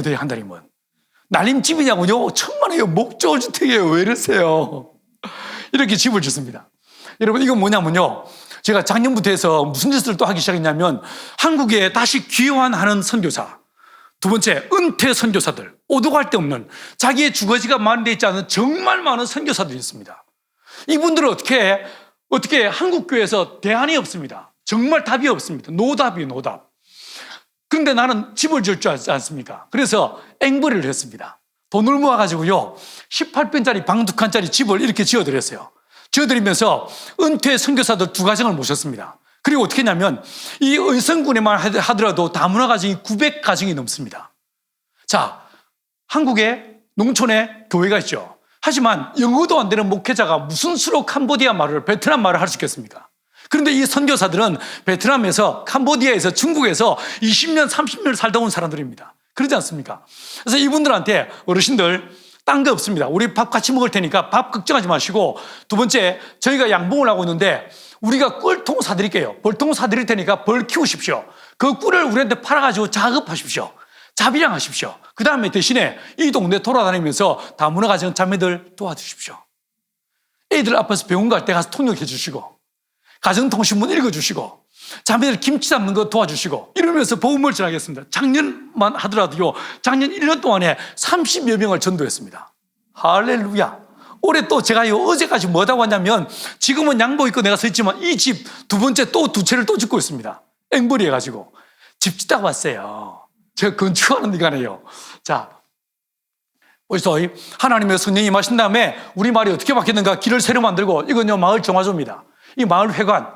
돼요. 한 달이면. 날림집이냐고요? 천만에요. 목조주택이에요. 왜 이러세요? 이렇게 집을 짓습니다. 여러분, 이건 뭐냐면요, 제가 작년부터 해서 무슨 짓을 또 하기 시작했냐면, 한국에 다시 귀환하는 선교사, 두 번째, 은퇴 선교사들, 오도 갈 데 없는 자기의 주거지가 마련되어 있지 않은 정말 많은 선교사들이 있습니다. 이분들은 어떻게 한국교회에서 대안이 없습니다. 정말 답이 없습니다. 노답이에요, 노답. 그런데 나는 집을 지을 줄 알지 않습니까? 그래서 앵벌이를 했습니다. 돈을 모아가지고요, 18평짜리 방 2칸짜리 집을 이렇게 지어드렸어요. 지어드리면서 은퇴 선교사들 2가정을 모셨습니다. 그리고 어떻게 했냐면, 이 의성군에만 하더라도 다문화 가정이 900가정이 넘습니다. 자, 한국에 농촌에 교회가 있죠. 하지만 영어도 안 되는 목회자가 무슨 수로 캄보디아 말을, 베트남 말을 할 수 있겠습니까? 그런데 이 선교사들은 베트남에서, 캄보디아에서, 중국에서 20년, 30년을 살다 온 사람들입니다. 그러지 않습니까? 그래서 이분들한테 어르신들, 딴 거 없습니다. 우리 밥 같이 먹을 테니까 밥 걱정하지 마시고, 두 번째, 저희가 양봉을 하고 있는데 우리가 꿀통 사드릴게요. 벌통 사드릴 테니까 벌 키우십시오. 그 꿀을 우리한테 팔아가지고 작업하십시오. 자비량 하십시오. 그 다음에 대신에 이 동네 돌아다니면서 다문화 가정 자매들 도와주십시오. 애들 앞에서 병원 갈 때 가서 통역해 주시고, 가정통신문 읽어주시고, 자매들 김치 담는 거 도와주시고, 이러면서 복음을 전하겠습니다. 작년만 하더라도요, 작년 1년 동안에 30여 명을 전도했습니다. 할렐루야. 올해 또 제가요, 어제까지 뭐라고 하냐면, 지금은 양복 입고 내가 서 있지만 이 집 두 번째 또 2채를 또 짓고 있습니다. 앵벌이 해가지고. 집 짓다가 왔어요. 제가 건축하는 기간에요. 자, 그래서 하나님의 성령이 임하신 다음에 우리 마을이 어떻게 바뀌었는가? 길을 새로 만들고, 이건요, 마을 정화조입니다. 이 마을 회관,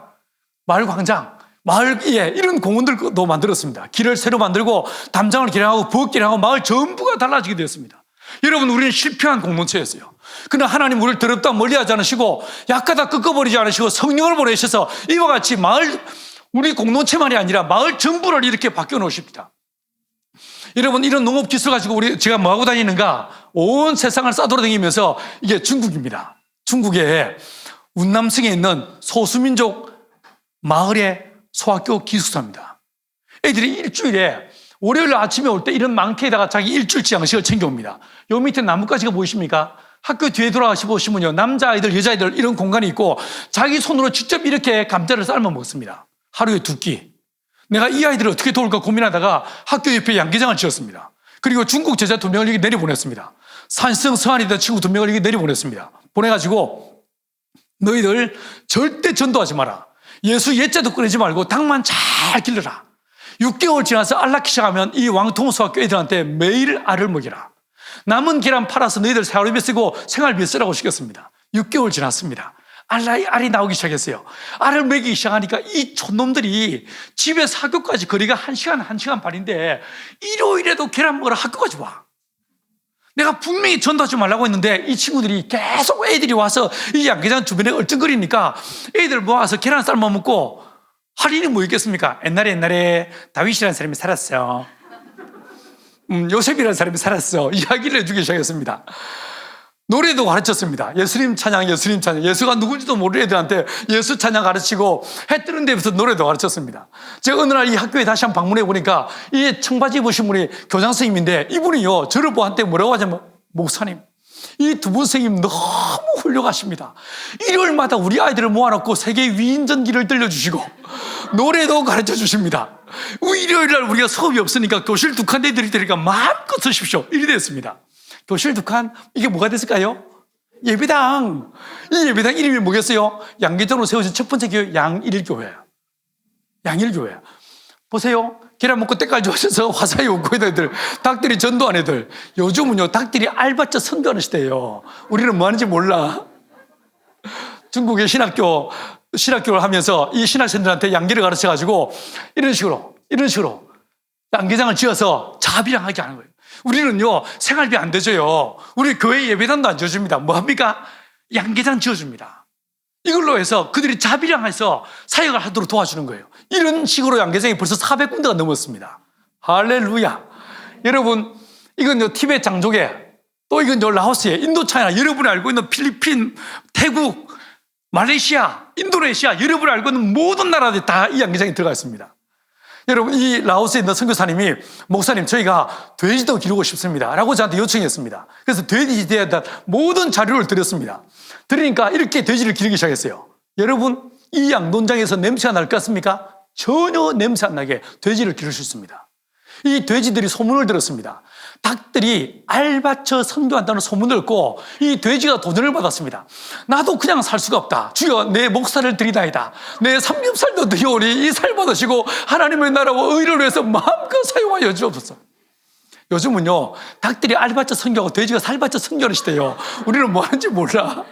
마을 광장, 마을에 이런 공원들도 만들었습니다. 길을 새로 만들고 담장을 개량하고 부엌 개량하고 마을 전부가 달라지게 되었습니다. 여러분, 우리는 실패한 공동체였어요. 그러나 하나님 우리를 더럽다 멀리하지 않으시고 약하다 꺾어버리지 않으시고 성령을 보내셔서 이와 같이 마을, 우리 공동체만이 아니라 마을 전부를 이렇게 바뀌어 놓으십니다. 여러분, 이런 농업 기술 가지고 제가 뭐하고 다니는가? 온 세상을 싸돌아다니면서, 이게 중국입니다. 중국의 운남성에 있는 소수민족 마을의 소학교 기숙사입니다. 애들이 일주일에 월요일 아침에 올 때 이런 망태에다가 자기 일주일치 양식을 챙겨옵니다. 요 밑에 나뭇가지가 보이십니까? 학교 뒤에 돌아가시 보시면요, 남자아이들, 여자아이들 이런 공간이 있고 자기 손으로 직접 이렇게 감자를 삶아 먹습니다. 하루에 2끼. 내가 이 아이들을 어떻게 도울까 고민하다가 학교 옆에 양계장을 지었습니다. 그리고 중국 제자 2명을 여기 내려보냈습니다. 산성 서안이 된 친구 2명을 이게 내려보냈습니다. 보내가지고 너희들 절대 전도하지 마라. 예수 예자도 꺼내지 말고 닭만 잘 길러라. 6개월 지나서 알라키 시작하면 이 왕통수학교 애들한테 매일 알을 먹이라. 남은 계란 팔아서 너희들 생활비에 쓰고 생활비에 쓰라고 시켰습니다. 6개월 지났습니다. 알이 나오기 시작했어요. 알을 먹이기 시작하니까 이 촌놈들이 집에서 학교까지 거리가 1시간 반인데 일요일에도 계란 먹으러 학교까지 와. 내가 분명히 전도하지 말라고 했는데 이 친구들이 계속 애들이 와서 이 양계장 주변에 얼쩡거리니까 애들 모아서 계란 삶아 먹고 할 일이 뭐 있겠습니까? 옛날에 다윗이라는 사람이 살았어요. 요셉이라는 사람이 살았어. 이야기를 해주기 시작했습니다. 노래도 가르쳤습니다. 예수님 찬양. 예수가 누군지도 모르는 애들한테 예수 찬양 가르치고 해 뜨는 데부터 노래도 가르쳤습니다. 제가 어느 날 이 학교에 다시 한번 방문해 보니까 이 청바지 입으신 분이 교장 선생님인데 이분이요, 저를 보한테 뭐라고 하냐면, 목사님, 이 두 분 선생님 너무 훌륭하십니다. 일요일마다 우리 아이들을 모아놓고 세계 위인전기를 들려주시고 노래도 가르쳐 주십니다. 일요일날 우리가 수업이 없으니까 교실 2칸 내드릴 테니까 마음껏 쓰십시오. 이리 됐습니다. 교실 2칸, 이게 뭐가 됐을까요? 예배당. 이 예배당 이름이 뭐겠어요? 양계장으로 세워진 첫 번째 교회, 양일교회. 보세요. 계란 먹고 때깔 좋아져서 화사히 웃고 있는 애들, 닭들이 전도한 애들. 요즘은요, 닭들이 알바처 선교하는 시대예요. 우리는 뭐 하는지 몰라. 중국의 신학교를 하면서 이 신학생들한테 양계를 가르쳐가지고 이런 식으로 양계장을 지어서 자비랑하게 하는 거예요. 우리는요, 생활비 안 대줘요. 우리 교회 예배당도 안 지어줍니다. 뭐 합니까? 양계장 지어줍니다. 이걸로 해서 그들이 자비랑해서 사역을 하도록 도와주는 거예요. 이런 식으로 양계장이 벌써 400군데가 넘었습니다. 할렐루야. 여러분, 이건요, 티베트 장족에, 또 이건요, 라오스에, 인도차이나, 여러분이 알고 있는 필리핀, 태국, 말레이시아, 인도네시아, 여러분이 알고 있는 모든 나라들이 다 이 양계장에 들어가 있습니다. 여러분, 이 라오스에 있는 선교사님이, 목사님, 저희가 돼지도 기르고 싶습니다 라고 저한테 요청했습니다. 그래서 돼지에 대한 모든 자료를 드렸습니다. 들으니까 이렇게 돼지를 기르기 시작했어요. 여러분, 이 양돈장에서 냄새가 날 것 같습니까? 전혀 냄새 안 나게 돼지를 기를 수 있습니다. 이 돼지들이 소문을 들었습니다. 닭들이 알바처 선교한다는 소문을 듣고 이 돼지가 도전을 받았습니다. 나도 그냥 살 수가 없다. 주여, 내 목살을 드리나이다. 내 삼겹살도 드리오니 이 살 받으시고 하나님의 나라와 의를 위해서 마음껏 사용하여 주옵소서. 요즘은요, 닭들이 알바처 선교하고 돼지가 살바처 선교하는 시대예요. 우리는 뭐 하는지 몰라.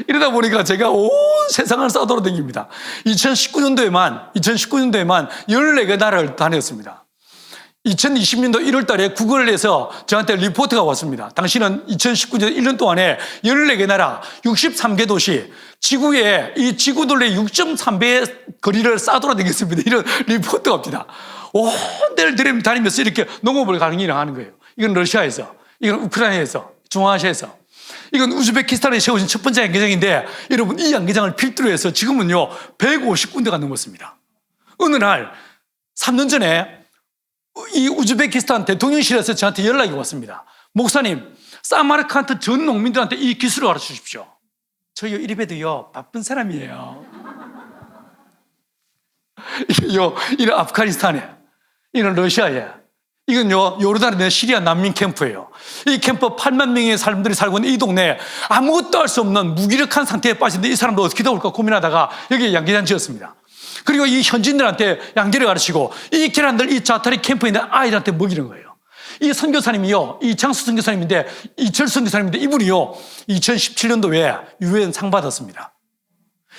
이러다 보니까 제가 온 세상을 싸돌아다닙니다. 2019년도에만 14개 나라를 다녔습니다. 2020년도 1월 달에 구글에서 저한테 리포트가 왔습니다. 당신은 2019년 1년 동안에 14개 나라, 63개 도시, 지구의 이 지구돌의 6.3배의 거리를 싸돌아다녔습니다. 이런 리포트가 옵니다. 온 데를 다니면서 이렇게 농업을 강의하는 거예요. 이건 러시아에서, 이건 우크라이나에서, 중앙아시아에서. 이건 우즈베키스탄에 세워진 첫 번째 양계장인데, 여러분, 이 양계장을 필두로 해서 지금은요 150군데가 넘었습니다. 어느 날 3년 전에 이 우즈베키스탄 대통령실에서 저한테 연락이 왔습니다. 목사님, 사마르칸트 전 농민들한테 이 기술을 가르쳐 주십시오. 저희 이리베도요 바쁜 사람이에요. 이런 아프가니스탄에, 이런 러시아에, 이건요, 요르단의 시리아 난민 캠프예요. 이 캠프 8만 명의 사람들이 살고 있는 이 동네에 아무것도 할 수 없는 무기력한 상태에 빠진데 이 사람들 어떻게 도울까 고민하다가 여기에 양계장 지었습니다. 그리고 이 현지인들한테 양계를 가르치고 이 계란들 이 자타리 캠프에 있는 아이들한테 먹이는 거예요. 이 선교사님이요, 이 장수 선교사님인데, 이철수 선교사님인데, 이분이요 2017년도에 유엔 상 받았습니다.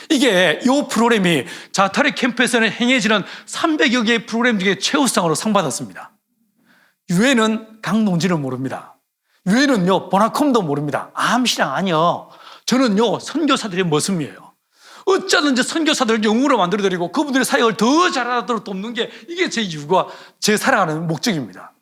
이게 이 프로그램이 자타리 캠프에서는 행해지는 300여 개의 프로그램 중에 최우수상으로 상 받았습니다. 유엔은 강농지를 모릅니다. 유엔은요 보나콤도 모릅니다. 암시랑 아니요. 저는요 선교사들의 모습이에요. 어쩌든지 선교사들을 영웅으로 만들어드리고 그분들의 사역을 더 잘하도록 돕는 게 이게 제 이유가 제 살아가는 목적입니다.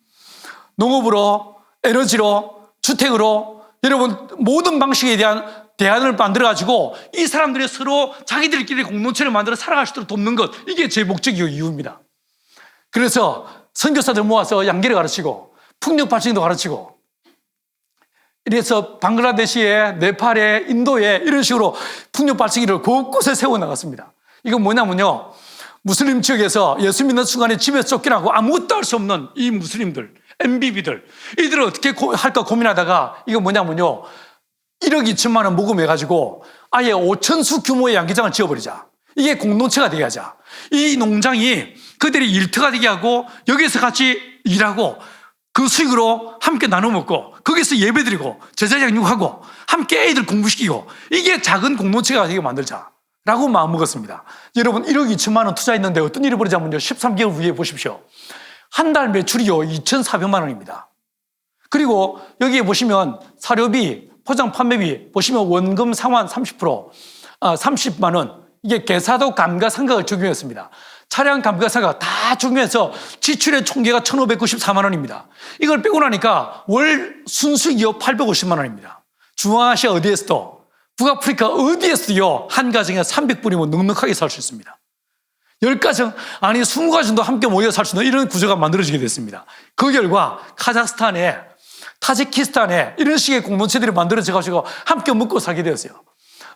농업으로, 에너지로, 주택으로, 여러분 모든 방식에 대한 대안을 만들어가지고 이 사람들이 서로 자기들끼리 공동체를 만들어 살아갈 수 있도록 돕는 것, 이게 제 목적이고 이유입니다. 그래서 선교사들 모아서 양계를 가르치고 풍력 발전도 가르치고, 이래서 방글라데시에, 네팔에, 인도에 이런 식으로 풍력 발전기를 곳곳에 세워나갔습니다. 이건 뭐냐면요, 무슬림 지역에서 예수 믿는 순간에 집에서 쫓겨나고 아무것도 할 수 없는 이 무슬림들, MBB들 이들을 어떻게 할까 고민하다가 이거 뭐냐면요, 1억 2천만 원 모금해가지고 아예 5천수 규모의 양계장을 지어버리자. 이게 공동체가 되게 하자. 이 농장이 그들이 일터가 되게 하고 여기서 같이 일하고 그 수익으로 함께 나눠 먹고 거기서 예배드리고 제자 양육하고 함께 애들 공부시키고 이게 작은 공동체가 되게 만들자 라고 마음먹었습니다. 여러분 1억 2천만 원 투자했는데 어떤 일이 벌어지냐면요, 13개월 후에 보십시오. 한 달 매출이요 2,400만 원입니다. 그리고 여기에 보시면 사료비, 포장 판매비 보시면 원금 상환 30%, 30만 원, 이게 계사도 감가상각을 적용했습니다. 차량 감가상각 다 적용해서 지출의 총계가 1,594만 원입니다. 이걸 빼고 나니까 월 순수익이요 850만 원입니다. 중앙아시아 어디에서도, 북아프리카 어디에서도요 한 가정에 300불이면 넉넉하게 살 수 있습니다. 10가정, 아니 20가정도 함께 모여 살 수 있는 이런 구조가 만들어지게 됐습니다. 그 결과 카자흐스탄에, 타지키스탄에 이런 식의 공동체들이 만들어져가지고 함께 먹고 살게 되었어요.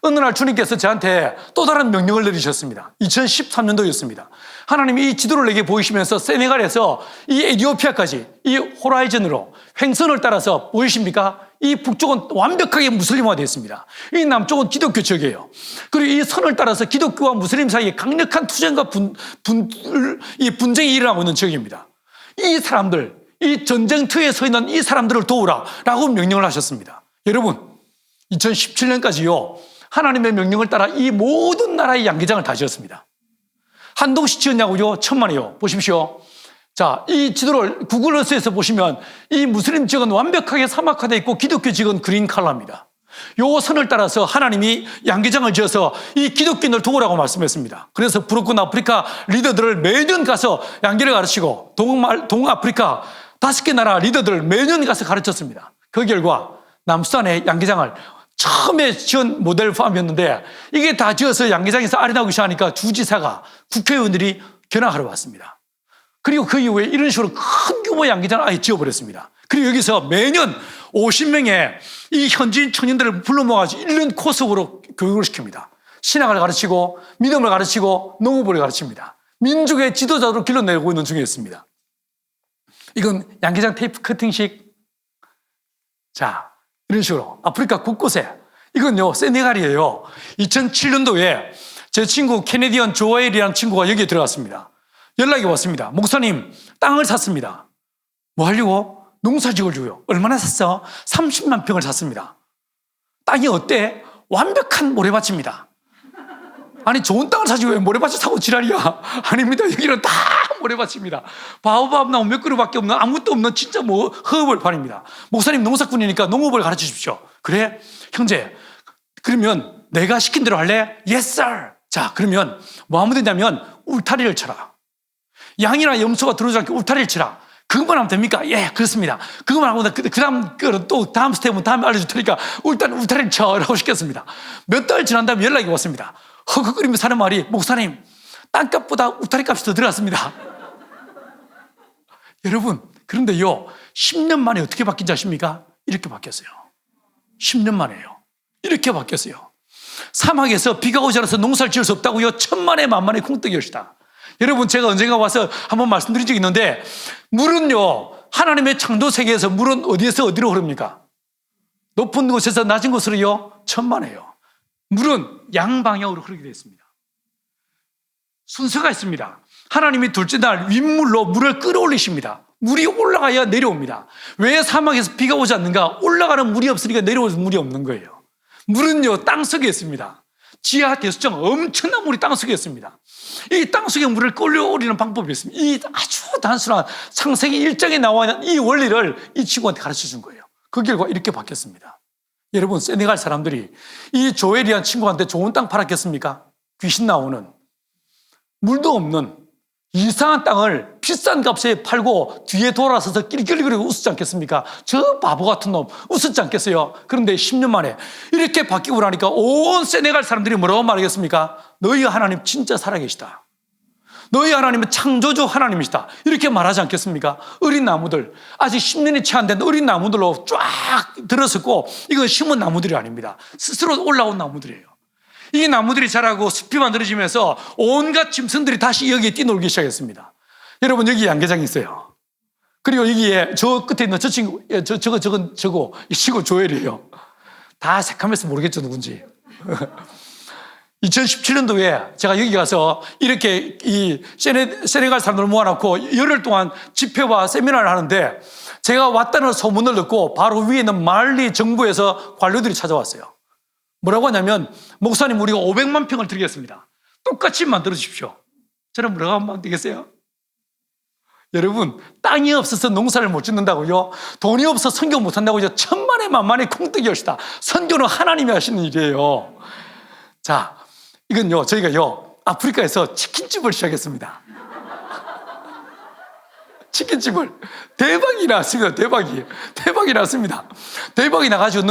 어느 날 주님께서 저한테 또 다른 명령을 내리셨습니다. 2013년도였습니다. 하나님이 이 지도를 내게 보이시면서 세네갈에서 이 에티오피아까지 이 호라이즌으로 횡선을 따라서 보이십니까? 이 북쪽은 완벽하게 무슬림화되어 있습니다. 이 남쪽은 기독교 지역이에요. 그리고 이 선을 따라서 기독교와 무슬림 사이에 강력한 투쟁과 분쟁이 일어나고 있는 지역입니다. 이 사람들, 이 전쟁터에 서 있는 이 사람들을 도우라라고 명령을 하셨습니다. 여러분 2017년까지요 하나님의 명령을 따라 이 모든 나라의 양계장을 다 지었습니다. 한동씩 지었냐고요? 1,000만이요. 보십시오. 자, 이 지도를 구글 어스에서 보시면 이 무슬림 지역은 완벽하게 사막화되어 있고 기독교 지역은 그린 컬러입니다. 요 선을 따라서 하나님이 양계장을 지어서 이 기독교인을 도우라고 말씀했습니다. 그래서 부르크나 아프리카 리더들을 매년 가서 양계를 가르치고 동아프리카 5개 나라 리더들을 매년 가서 가르쳤습니다. 그 결과 남수단의 양계장을 처음에 지은 모델 팜이었는데 이게 다 지어서 양계장에서 아련하기 시작하니까 주지사가 국회의원들이 견학하러 왔습니다. 그리고 그 이후에 이런 식으로 큰 규모의 양계장을 아예 지어버렸습니다. 그리고 여기서 매년 50명의 이 현지인 청년들을 불러 모아가지고 1년 코스로 교육을 시킵니다. 신학을 가르치고 믿음을 가르치고 농업을 가르칩니다. 민족의 지도자로 길러내고 있는 중에 있습니다. 이건 양계장 테이프 커팅식. 자, 이런 식으로 아프리카 곳곳에, 이건요 세네갈이에요. 2007년도에 제 친구 캐네디언 조엘이라는 친구가 여기에 들어갔습니다. 연락이 왔습니다. 목사님 땅을 샀습니다. 뭐 하려고? 농사지을 주고요. 얼마나 샀어? 30만 평을 샀습니다. 땅이 어때? 완벽한 모래밭입니다. 아니 좋은 땅을 사지 왜 모래밭을 사고 지랄이야? 아닙니다. 여기는 다 모래밭입니다. 바오바브 나무 몇 그루밖에 없는 아무것도 없는 진짜 허벌판입니다. 목사님 농사꾼이니까 농업을 가르쳐 주십시오. 그래? 형제, 그러면 내가 시킨 대로 할래? Yes sir. 자, 그러면 뭐 하면 되냐면 울타리를 쳐라. 양이나 염소가 들어오지 않게 울타리를 치라. 그것만 하면 됩니까? 예, 그렇습니다. 그것만 하고 또 다음 스텝은 다음에 알려줄 테니까 일단 울타리를 쳐라고 시켰습니다. 몇 달 지난 다음에 연락이 왔습니다. 허걱거리면서 하는 말이, 목사님 땅값보다 울타리 값이 더 들어갔습니다. 여러분, 그런데요 10년 만에 어떻게 바뀐지 아십니까? 이렇게 바뀌었어요. 10년 만에요. 이렇게 바뀌었어요. 사막에서 비가 오지 않아서 농사를 지을 수 없다고요? 1,000만에 10,000만의 콩떡이었다. 여러분, 제가 언젠가 와서 한번 말씀드린 적이 있는데, 물은요 하나님의 창조 세계에서 물은 어디에서 어디로 흐릅니까? 높은 곳에서 낮은 곳으로요? 천만에요. 물은 양방향으로 흐르게 되어 있습니다. 순서가 있습니다. 하나님이 둘째 날 윗물로 물을 끌어올리십니다. 물이 올라가야 내려옵니다. 왜 사막에서 비가 오지 않는가? 올라가는 물이 없으니까 내려오는 물이 없는 거예요. 물은요 땅속에 있습니다. 지하 대수정 엄청난 물이 땅속에 있습니다. 이 땅속에 물을 끌어올리는 방법이 있습니다. 이 아주 단순한 창세기 1장에 나와 있는 이 원리를 이 친구한테 가르쳐 준 거예요. 그 결과 이렇게 바뀌었습니다. 여러분, 세네갈 사람들이 이 조엘이란 친구한테 좋은 땅 팔았겠습니까? 귀신 나오는, 물도 없는 이상한 땅을 비싼 값에 팔고 뒤에 돌아서서 낄낄거리고 웃었지 않겠습니까? 저 바보 같은 놈 웃었지 않겠어요? 그런데 10년 만에 이렇게 바뀌고 나니까 온 세네갈 사람들이 뭐라고 말하겠습니까? 너희 하나님 진짜 살아계시다. 너희 하나님은 창조주 하나님이시다. 이렇게 말하지 않겠습니까? 어린 나무들, 아직 10년이 채 안 된 어린 나무들로 쫙 들어섰고, 이건 심은 나무들이 아닙니다. 스스로 올라온 나무들이에요. 이 나무들이 자라고 숲이 만들어지면서 온갖 짐승들이 다시 여기에 뛰놀기 시작했습니다. 여러분, 여기 양계장이 있어요. 그리고 여기에 저 끝에 있는 저 친구, 저거, 이 친구 조엘이에요. 다 새카매서 모르겠죠, 누군지. 2017년도에 제가 여기 가서 이렇게 이 세네갈 사람들을 모아놓고 열흘 동안 집회와 세미나를 하는데 제가 왔다는 소문을 듣고 바로 위에 있는 말리 정부에서 관료들이 찾아왔어요. 뭐라고 하냐면, 목사님 우리가 500만 평을 드리겠습니다. 똑같이 만들어 주십시오. 저는 뭐라고 하면 안 되겠어요? 여러분, 땅이 없어서 농사를 못 짓는다고요? 돈이 없어서 선교 못 한다고요? 천만에 만만에 콩떡이 엇이다. 선교는 하나님이 하시는 일이에요. 자, 이건요, 저희가요, 아프리카에서 치킨집을 시작했습니다. 치킨집을. 대박이 났습니다. 대박이 났습니다. 대박이 나가지고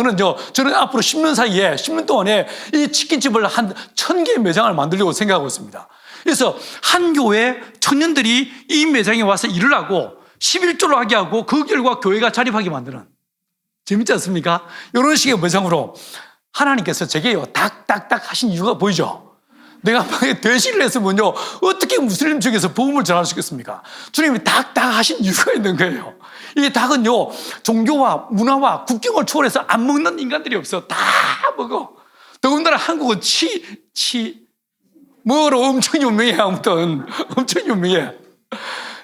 저는 앞으로 10년 동안에 이 치킨집을 한 1000개의 매장을 만들려고 생각하고 있습니다. 그래서 한 교회 청년들이 이 매장에 와서 일을 하고 11조를 하게 하고 그 결과 교회가 자립하게 만드는, 재밌지 않습니까? 이런 식의 매장으로 하나님께서 제게요 닥닥닥 하신 이유가 보이죠? 내가 만약에 대시를 했으면요 어떻게 무슬림 쪽에서 복음을 전할 수 있겠습니까? 주님이 닥닥 하신 이유가 있는 거예요. 이 닭은요 종교와 문화와 국경을 초월해서 안 먹는 인간들이 없어. 다 먹어. 더군다나 한국은 뭐로 엄청 유명해. 아무튼 엄청 유명해.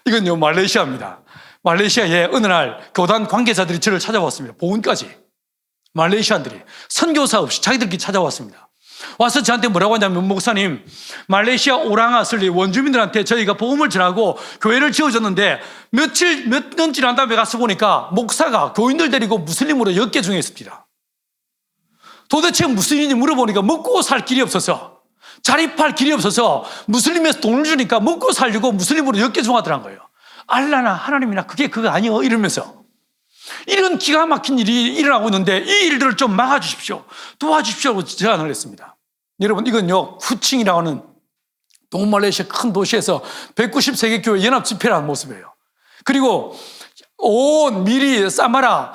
이건요 말레이시아입니다. 말레이시아에 어느 날 교단 관계자들이 저를 찾아왔습니다. 보훈까지. 말레이시아인들이 선교사 없이 자기들끼리 찾아왔습니다. 와서 저한테 뭐라고 하냐면, 목사님, 말레이시아 오랑아슬리 원주민들한테 저희가 복음을 전하고 교회를 지어줬는데 몇 년 지난 다음에 가서 보니까 목사가 교인들 데리고 무슬림으로 역계중에 있습니다. 도대체 무슨 일인지 물어보니까 먹고 살 길이 없어서, 자립할 길이 없어서 무슬림에서 돈을 주니까 먹고 살려고 무슬림으로 역계중하더란 거예요. 알라나 하나님이나 그거 아니요 이러면서. 이런 기가 막힌 일이 일어나고 있는데 이 일들을 좀 막아주십시오. 도와주십시오. 제안을 했습니다. 여러분, 이건요 쿠칭이라고 하는 동말레이시아 큰 도시에서 190세계 교회 연합 집회를 하는 모습이에요. 그리고 온 미리, 사마라,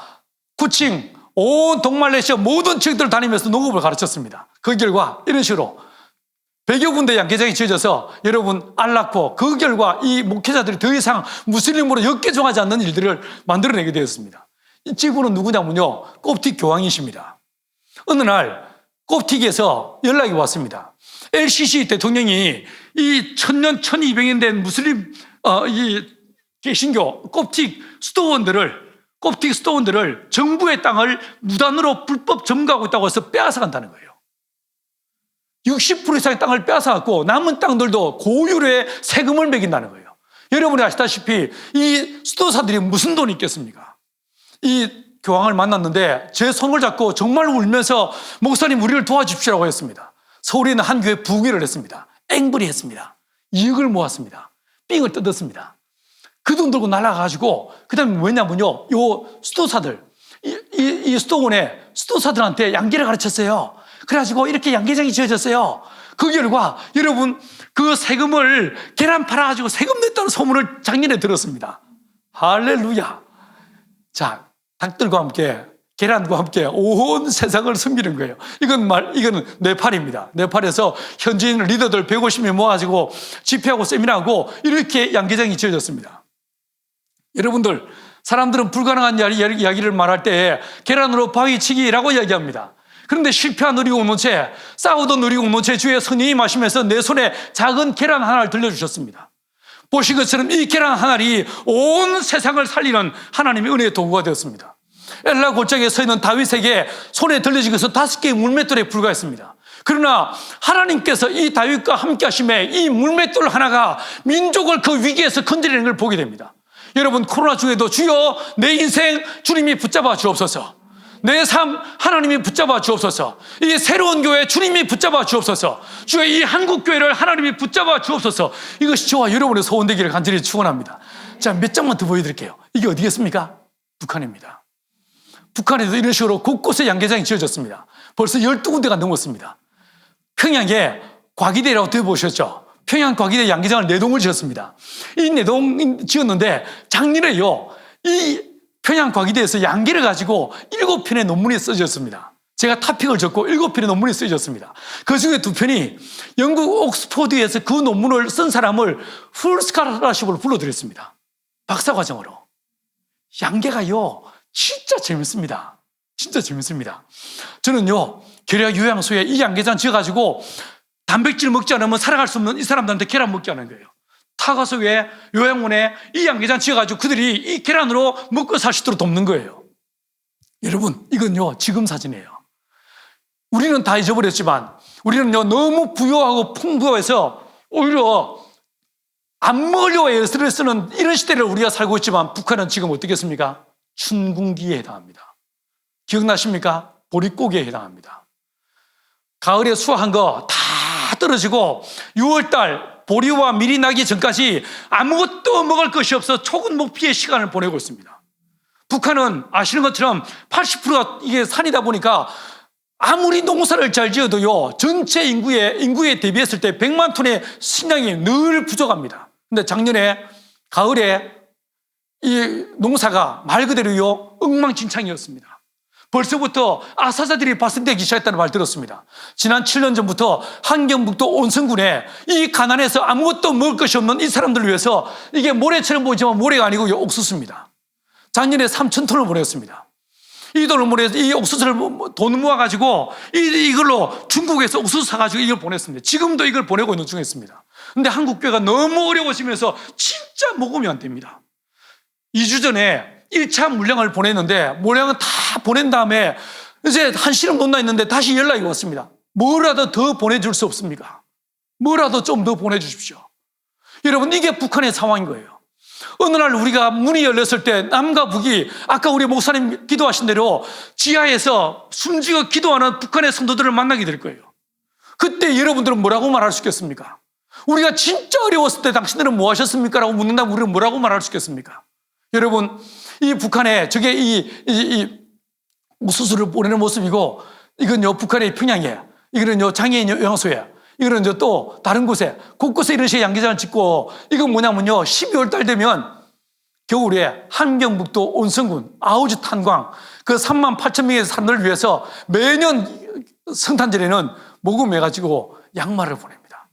쿠칭, 온 동말레이시아 모든 지역들을 다니면서 농업을 가르쳤습니다. 그 결과 이런 식으로 100여 군데 양계장이 지어져서 여러분 안락고, 그 결과 이 목회자들이 더 이상 무슬림으로 역계종하지 않는 일들을 만들어내게 되었습니다. 이 지구는 누구냐면요 콥틱 교황이십니다. 어느 날 콥틱에서 연락이 왔습니다. LCC 대통령이 이 1000년 1200년 된 무슬림 이 개신교 콥틱 수도원들을 정부의 땅을 무단으로 불법 점거하고 있다고 해서 빼앗아 간다는 거예요. 60% 이상의 땅을 빼앗아갖고 남은 땅들도 고율의 세금을 매긴다는 거예요. 여러분이 아시다시피 이 수도사들이 무슨 돈이 있겠습니까? 이 교황을 만났는데 제 손을 잡고 정말 울면서, 목사님 우리를 도와주십시오라고 했습니다. 서울에 있는 한 교회 부흥회를 했습니다. 앵벌이 했습니다. 이익을 모았습니다. 삥을 뜯었습니다. 그 돈 들고 날아가가지고, 그 다음에 뭐냐면요 요 수도사들, 이 수도원에 수도사들한테 양계를 가르쳤어요. 그래가지고 이렇게 양계장이 지어졌어요. 그 결과 여러분 그 세금을 계란 팔아가지고 세금 냈다는 소문을 작년에 들었습니다. 할렐루야. 자, 닭들과 함께 계란과 함께 온 세상을 섬기는 거예요. 이거는 네팔입니다. 네팔에서 현지인 리더들 150명 모아가지고 집회하고 세미나하고 이렇게 양계장이 지어졌습니다. 여러분들, 사람들은 불가능한 이야기를 말할 때 계란으로 바위치기라고 이야기합니다. 그런데 실패한 우리 공동체, 싸우던 우리 공동체 주에 성령이 마시면서 내 손에 작은 계란 하나를 들려주셨습니다. 보신 것처럼 이 계란 하나이 온 세상을 살리는 하나님의 은혜의 도구가 되었습니다. 엘라 골짜기에 서 있는 다윗에게 손에 들려진 것은 5개의 물맷돌에 불과했습니다. 그러나 하나님께서 이 다윗과 함께 하심에 이 물맷돌 하나가 민족을 그 위기에서 건드리는 걸 보게 됩니다. 여러분, 코로나 중에도 주여 내 인생 주님이 붙잡아 주옵소서, 내 삶 하나님이 붙잡아 주옵소서, 이 새로운 교회 주님이 붙잡아 주옵소서, 주여 이 한국교회를 하나님이 붙잡아 주옵소서, 이것이 저와 여러분의 소원되기를 간절히 축원합니다. 자, 몇 장만 더 보여드릴게요. 이게 어디겠습니까? 북한입니다. 북한에도 이런 식으로 곳곳에 양계장이 지어졌습니다. 벌써 12군데가 넘었습니다. 평양에 과기대라고 들어보셨죠? 평양 과기대 양계장을 4동을 지었습니다. 이 4동 지었는데 작년에요 이 평양 과기대에서 양계를 가지고 7편의 논문이 써졌습니다. 제가 타픽을 적고 7편의 논문이 쓰여졌습니다. 그 중에 2편이 영국 옥스퍼드에서 그 논문을 쓴 사람을 풀 스칼라십으로 불러드렸습니다. 박사과정으로. 양계가요, 진짜 재밌습니다. 진짜 재밌습니다. 저는요, 계략 요양소에 이 양계장 지어가지고 단백질 먹지 않으면 살아갈 수 없는 이 사람들한테 계란 먹게 하는 거예요. 타가소에 요양원에 이 양계장 지어가지고 그들이 이 계란으로 먹고 살 수 있도록 돕는 거예요. 여러분, 이건요, 지금 사진이에요. 우리는 다 잊어버렸지만 우리는요, 너무 부유하고 풍부해서 오히려 안 먹으려고 애쓰를 쓰는 이런 시대를 우리가 살고 있지만 북한은 지금 어떻겠습니까? 춘궁기에 해당합니다. 기억나십니까? 보릿고기에 해당합니다. 가을에 수확한 거 다 떨어지고 6월달 보리와 밀이 나기 전까지 아무것도 먹을 것이 없어 초근목피의 시간을 보내고 있습니다. 북한은 아시는 것처럼 80%가 이게 산이다 보니까 아무리 농사를 잘 지어도요, 전체 인구에 대비했을 때 100만 톤의 식량이 늘 부족합니다. 근데 작년에 가을에 이 농사가 말 그대로요, 엉망진창이었습니다. 벌써부터 아사자들이 발생되기 시작했다는 말 들었습니다. 지난 7년 전부터 함경북도 온성군에 이 가난해서 아무것도 먹을 것이 없는 이 사람들을 위해서 이게 모래처럼 보이지만 모래가 아니고 옥수수입니다. 작년에 3,000톤을 보냈습니다. 이 돈을 보내서 이 옥수수를 돈 모아가지고 이걸로 중국에서 옥수수 사가지고 이걸 보냈습니다. 지금도 이걸 보내고 있는 중에 있습니다. 근데 한국교회가 너무 어려워지면서 진짜 먹으면 안 됩니다. 2주 전에 1차 물량을 보냈는데 물량은 다 보낸 다음에 이제 한 시름 놓나 있는데 다시 연락이 왔습니다. 뭐라도 더 보내줄 수 없습니까? 뭐라도 좀 더 보내주십시오. 여러분, 이게 북한의 상황인 거예요. 어느 날 우리가 문이 열렸을 때 남과 북이 아까 우리 목사님 기도하신 대로 지하에서 숨지고 기도하는 북한의 성도들을 만나게 될 거예요. 그때 여러분들은 뭐라고 말할 수 있겠습니까? 우리가 진짜 어려웠을 때 당신들은 뭐 하셨습니까? 라고 묻는다면 우리는 뭐라고 말할 수 있겠습니까? 여러분, 이 북한에 저게 이 옥수수를 보내는 모습이고, 이건요, 북한의 평양이에요. 이거는요, 장애인 요양소예요. 이거는 또 다른 곳에 곳곳에 이런 식의 양계장을 짓고, 이건 뭐냐면요, 12월 달 되면 겨울에 함경북도 온성군 아우지 탄광 그 38,000명의 사람들을 위해서 매년 성탄절에는 모금해가지고 양말을 보냅니다.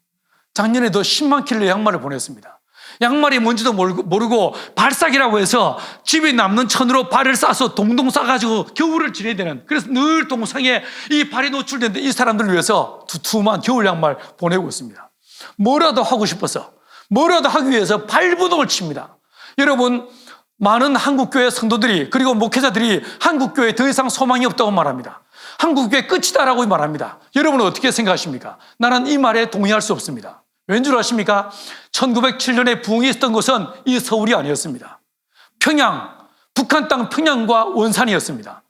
작년에도 10만 킬로의 양말을 보냈습니다. 양말이 뭔지도 모르고 발싹이라고 해서 집에 남는 천으로 발을 싸서 동동 싸가지고 겨울을 지내야 되는, 그래서 늘 동상에 이 발이 노출된 이 사람들을 위해서 두툼한 겨울 양말 보내고 있습니다. 뭐라도 하고 싶어서, 뭐라도 하기 위해서 발버둥을 칩니다. 여러분, 많은 한국교회 성도들이 그리고 목회자들이 한국교회에 더 이상 소망이 없다고 말합니다. 한국교회 끝이다라고 말합니다. 여러분은 어떻게 생각하십니까? 나는 이 말에 동의할 수 없습니다. 왠 줄 아십니까? 1907년에 부흥이 있었던 곳은 이 서울이 아니었습니다. 평양, 북한 땅 평양과 원산이었습니다.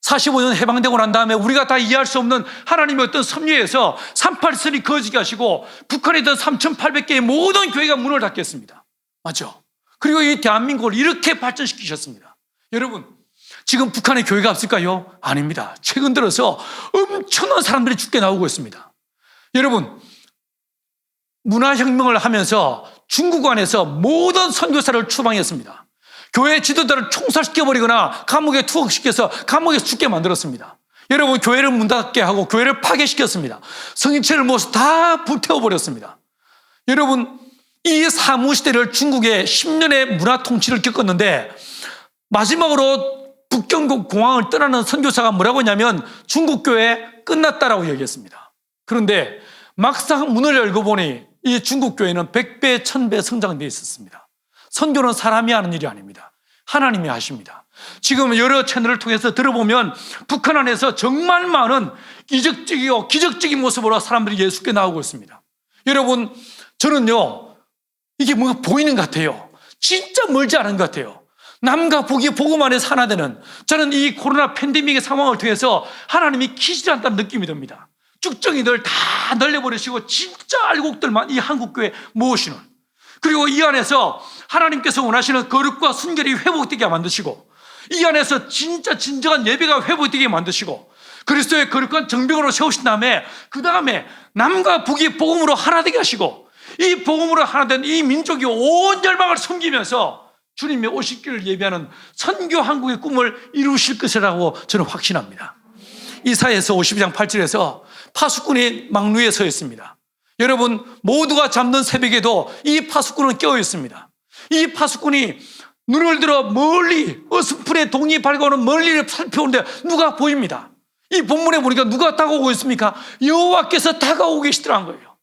45년 해방되고 난 다음에 우리가 다 이해할 수 없는 하나님의 어떤 섭리에서 38선이 거지게 하시고 북한에 있던 3,800개의 모든 교회가 문을 닫겠습니다. 맞죠? 그리고 이 대한민국을 이렇게 발전시키셨습니다. 여러분, 지금 북한에 교회가 없을까요? 아닙니다. 최근 들어서 엄청난 사람들이 죽게 나오고 있습니다. 여러분, 문화혁명을 하면서 중국 안에서 모든 선교사를 추방했습니다. 교회 지도자를 총살시켜버리거나 감옥에 투옥시켜서 감옥에서 죽게 만들었습니다. 여러분, 교회를 문 닫게 하고 교회를 파괴시켰습니다. 성인체를 모아서 다 불태워버렸습니다. 여러분, 이 사무시대를 중국의 10년의 문화 통치를 겪었는데 마지막으로 북경국 공항을 떠나는 선교사가 뭐라고 했냐면 중국 교회 끝났다라고 얘기했습니다. 그런데 막상 문을 열고 보니 이 중국 교회는 100배, 1000배 성장되어 있었습니다. 선교는 사람이 하는 일이 아닙니다. 하나님이 하십니다. 지금 여러 채널을 통해서 들어보면 북한 안에서 정말 많은 이적적이고 기적적인 모습으로 사람들이 예수께 나오고 있습니다. 여러분, 저는요, 이게 뭔가 보이는 것 같아요. 진짜 멀지 않은 것 같아요. 남과 북이 복음 안에서 하나 되는, 저는 이 코로나 팬데믹의 상황을 통해서 하나님이 기실한다는 느낌이 듭니다. 쭉정이들 다 날려버리시고 진짜 알곡들만 이 한국교회 모으시는, 그리고 이 안에서 하나님께서 원하시는 거룩과 순결이 회복되게 만드시고, 이 안에서 진짜 진정한 예배가 회복되게 만드시고, 그리스도의 거룩한 정병으로 세우신 다음에 그 다음에 남과 북이 복음으로 하나 되게 하시고, 이 복음으로 하나 된 이 민족이 온 열방을 섬기면서 주님의 오실 길을 예배하는 선교 한국의 꿈을 이루실 것이라고 저는 확신합니다. 이사야서 52장 8절에서 파수꾼이 망루에 서 있습니다. 여러분, 모두가 잠든 새벽에도 이 파수꾼은 깨어 있습니다. 이 파수꾼이 눈을 들어 멀리 어스푼의 동이 밝아오는 멀리를 살펴오는데 누가 보입니다. 이 본문에 보니까 누가 다가오고 있습니까? 여호와께서 다가오고 계시더라는 거예요.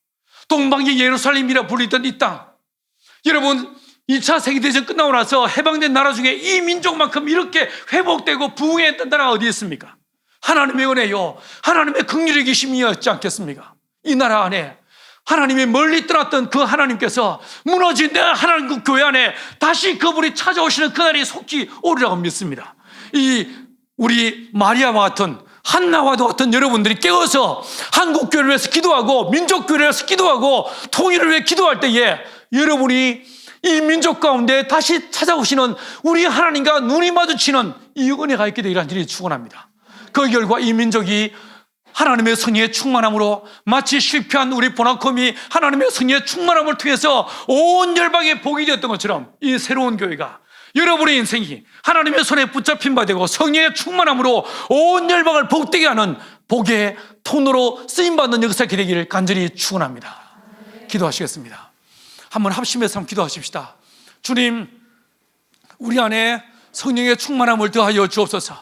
동방의 예루살렘이라 불리던 이 땅, 여러분 2차 세계대전 끝나고 나서 해방된 나라 중에 이 민족만큼 이렇게 회복되고 부흥했던 나라가 어디 있습니까? 하나님의 은혜요, 하나님의 긍휼의 계심이었지 않겠습니까? 이 나라 안에 하나님이 멀리 떠났던 그 하나님께서 무너진 내 하나님 그 교회 안에 다시 그분이 찾아오시는 그날이 속히 오리라고 믿습니다. 이 우리 마리아와 같은, 한나와도 같은 여러분들이 깨어서 한국 교회를 위해서 기도하고 민족 교회를 위해서 기도하고 통일을 위해 기도할 때에 여러분이 이 민족 가운데 다시 찾아오시는 우리 하나님과 눈이 마주치는 이 은혜가 있게 되기를 간절히 축원합니다. 그 결과 이 민족이 하나님의 성령의 충만함으로 마치 실패한 우리 보나콤이 하나님의 성령의 충만함을 통해서 온 열방에 복이 되었던 것처럼 이 새로운 교회가 여러분의 인생이 하나님의 손에 붙잡힌 바 되고 성령의 충만함으로 온 열방을 복되게 하는 복의 통로로 쓰임받는 역사가 되기를 간절히 축원합니다. 기도하시겠습니다. 한번 합심해서 한번 기도하십시다. 주님, 우리 안에 성령의 충만함을 더하여 주옵소서.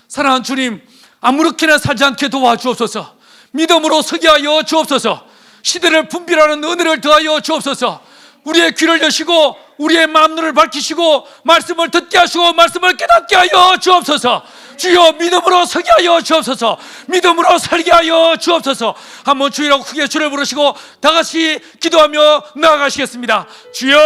사랑하는 주님, 아무렇게나 살지 않게 도와주옵소서. 믿음으로 서게 하여 주옵소서. 시대를 분별하는 은혜를 더하여 주옵소서. 우리의 귀를 여시고 우리의 마음눈을 밝히시고 말씀을 듣게 하시고 말씀을 깨닫게 하여 주옵소서. 주여, 믿음으로 서게 하여 주옵소서. 믿음으로 살게 하여 주옵소서. 한번 주여라고 크게 주를 부르시고 다 같이 기도하며 나아가시겠습니다. 주여.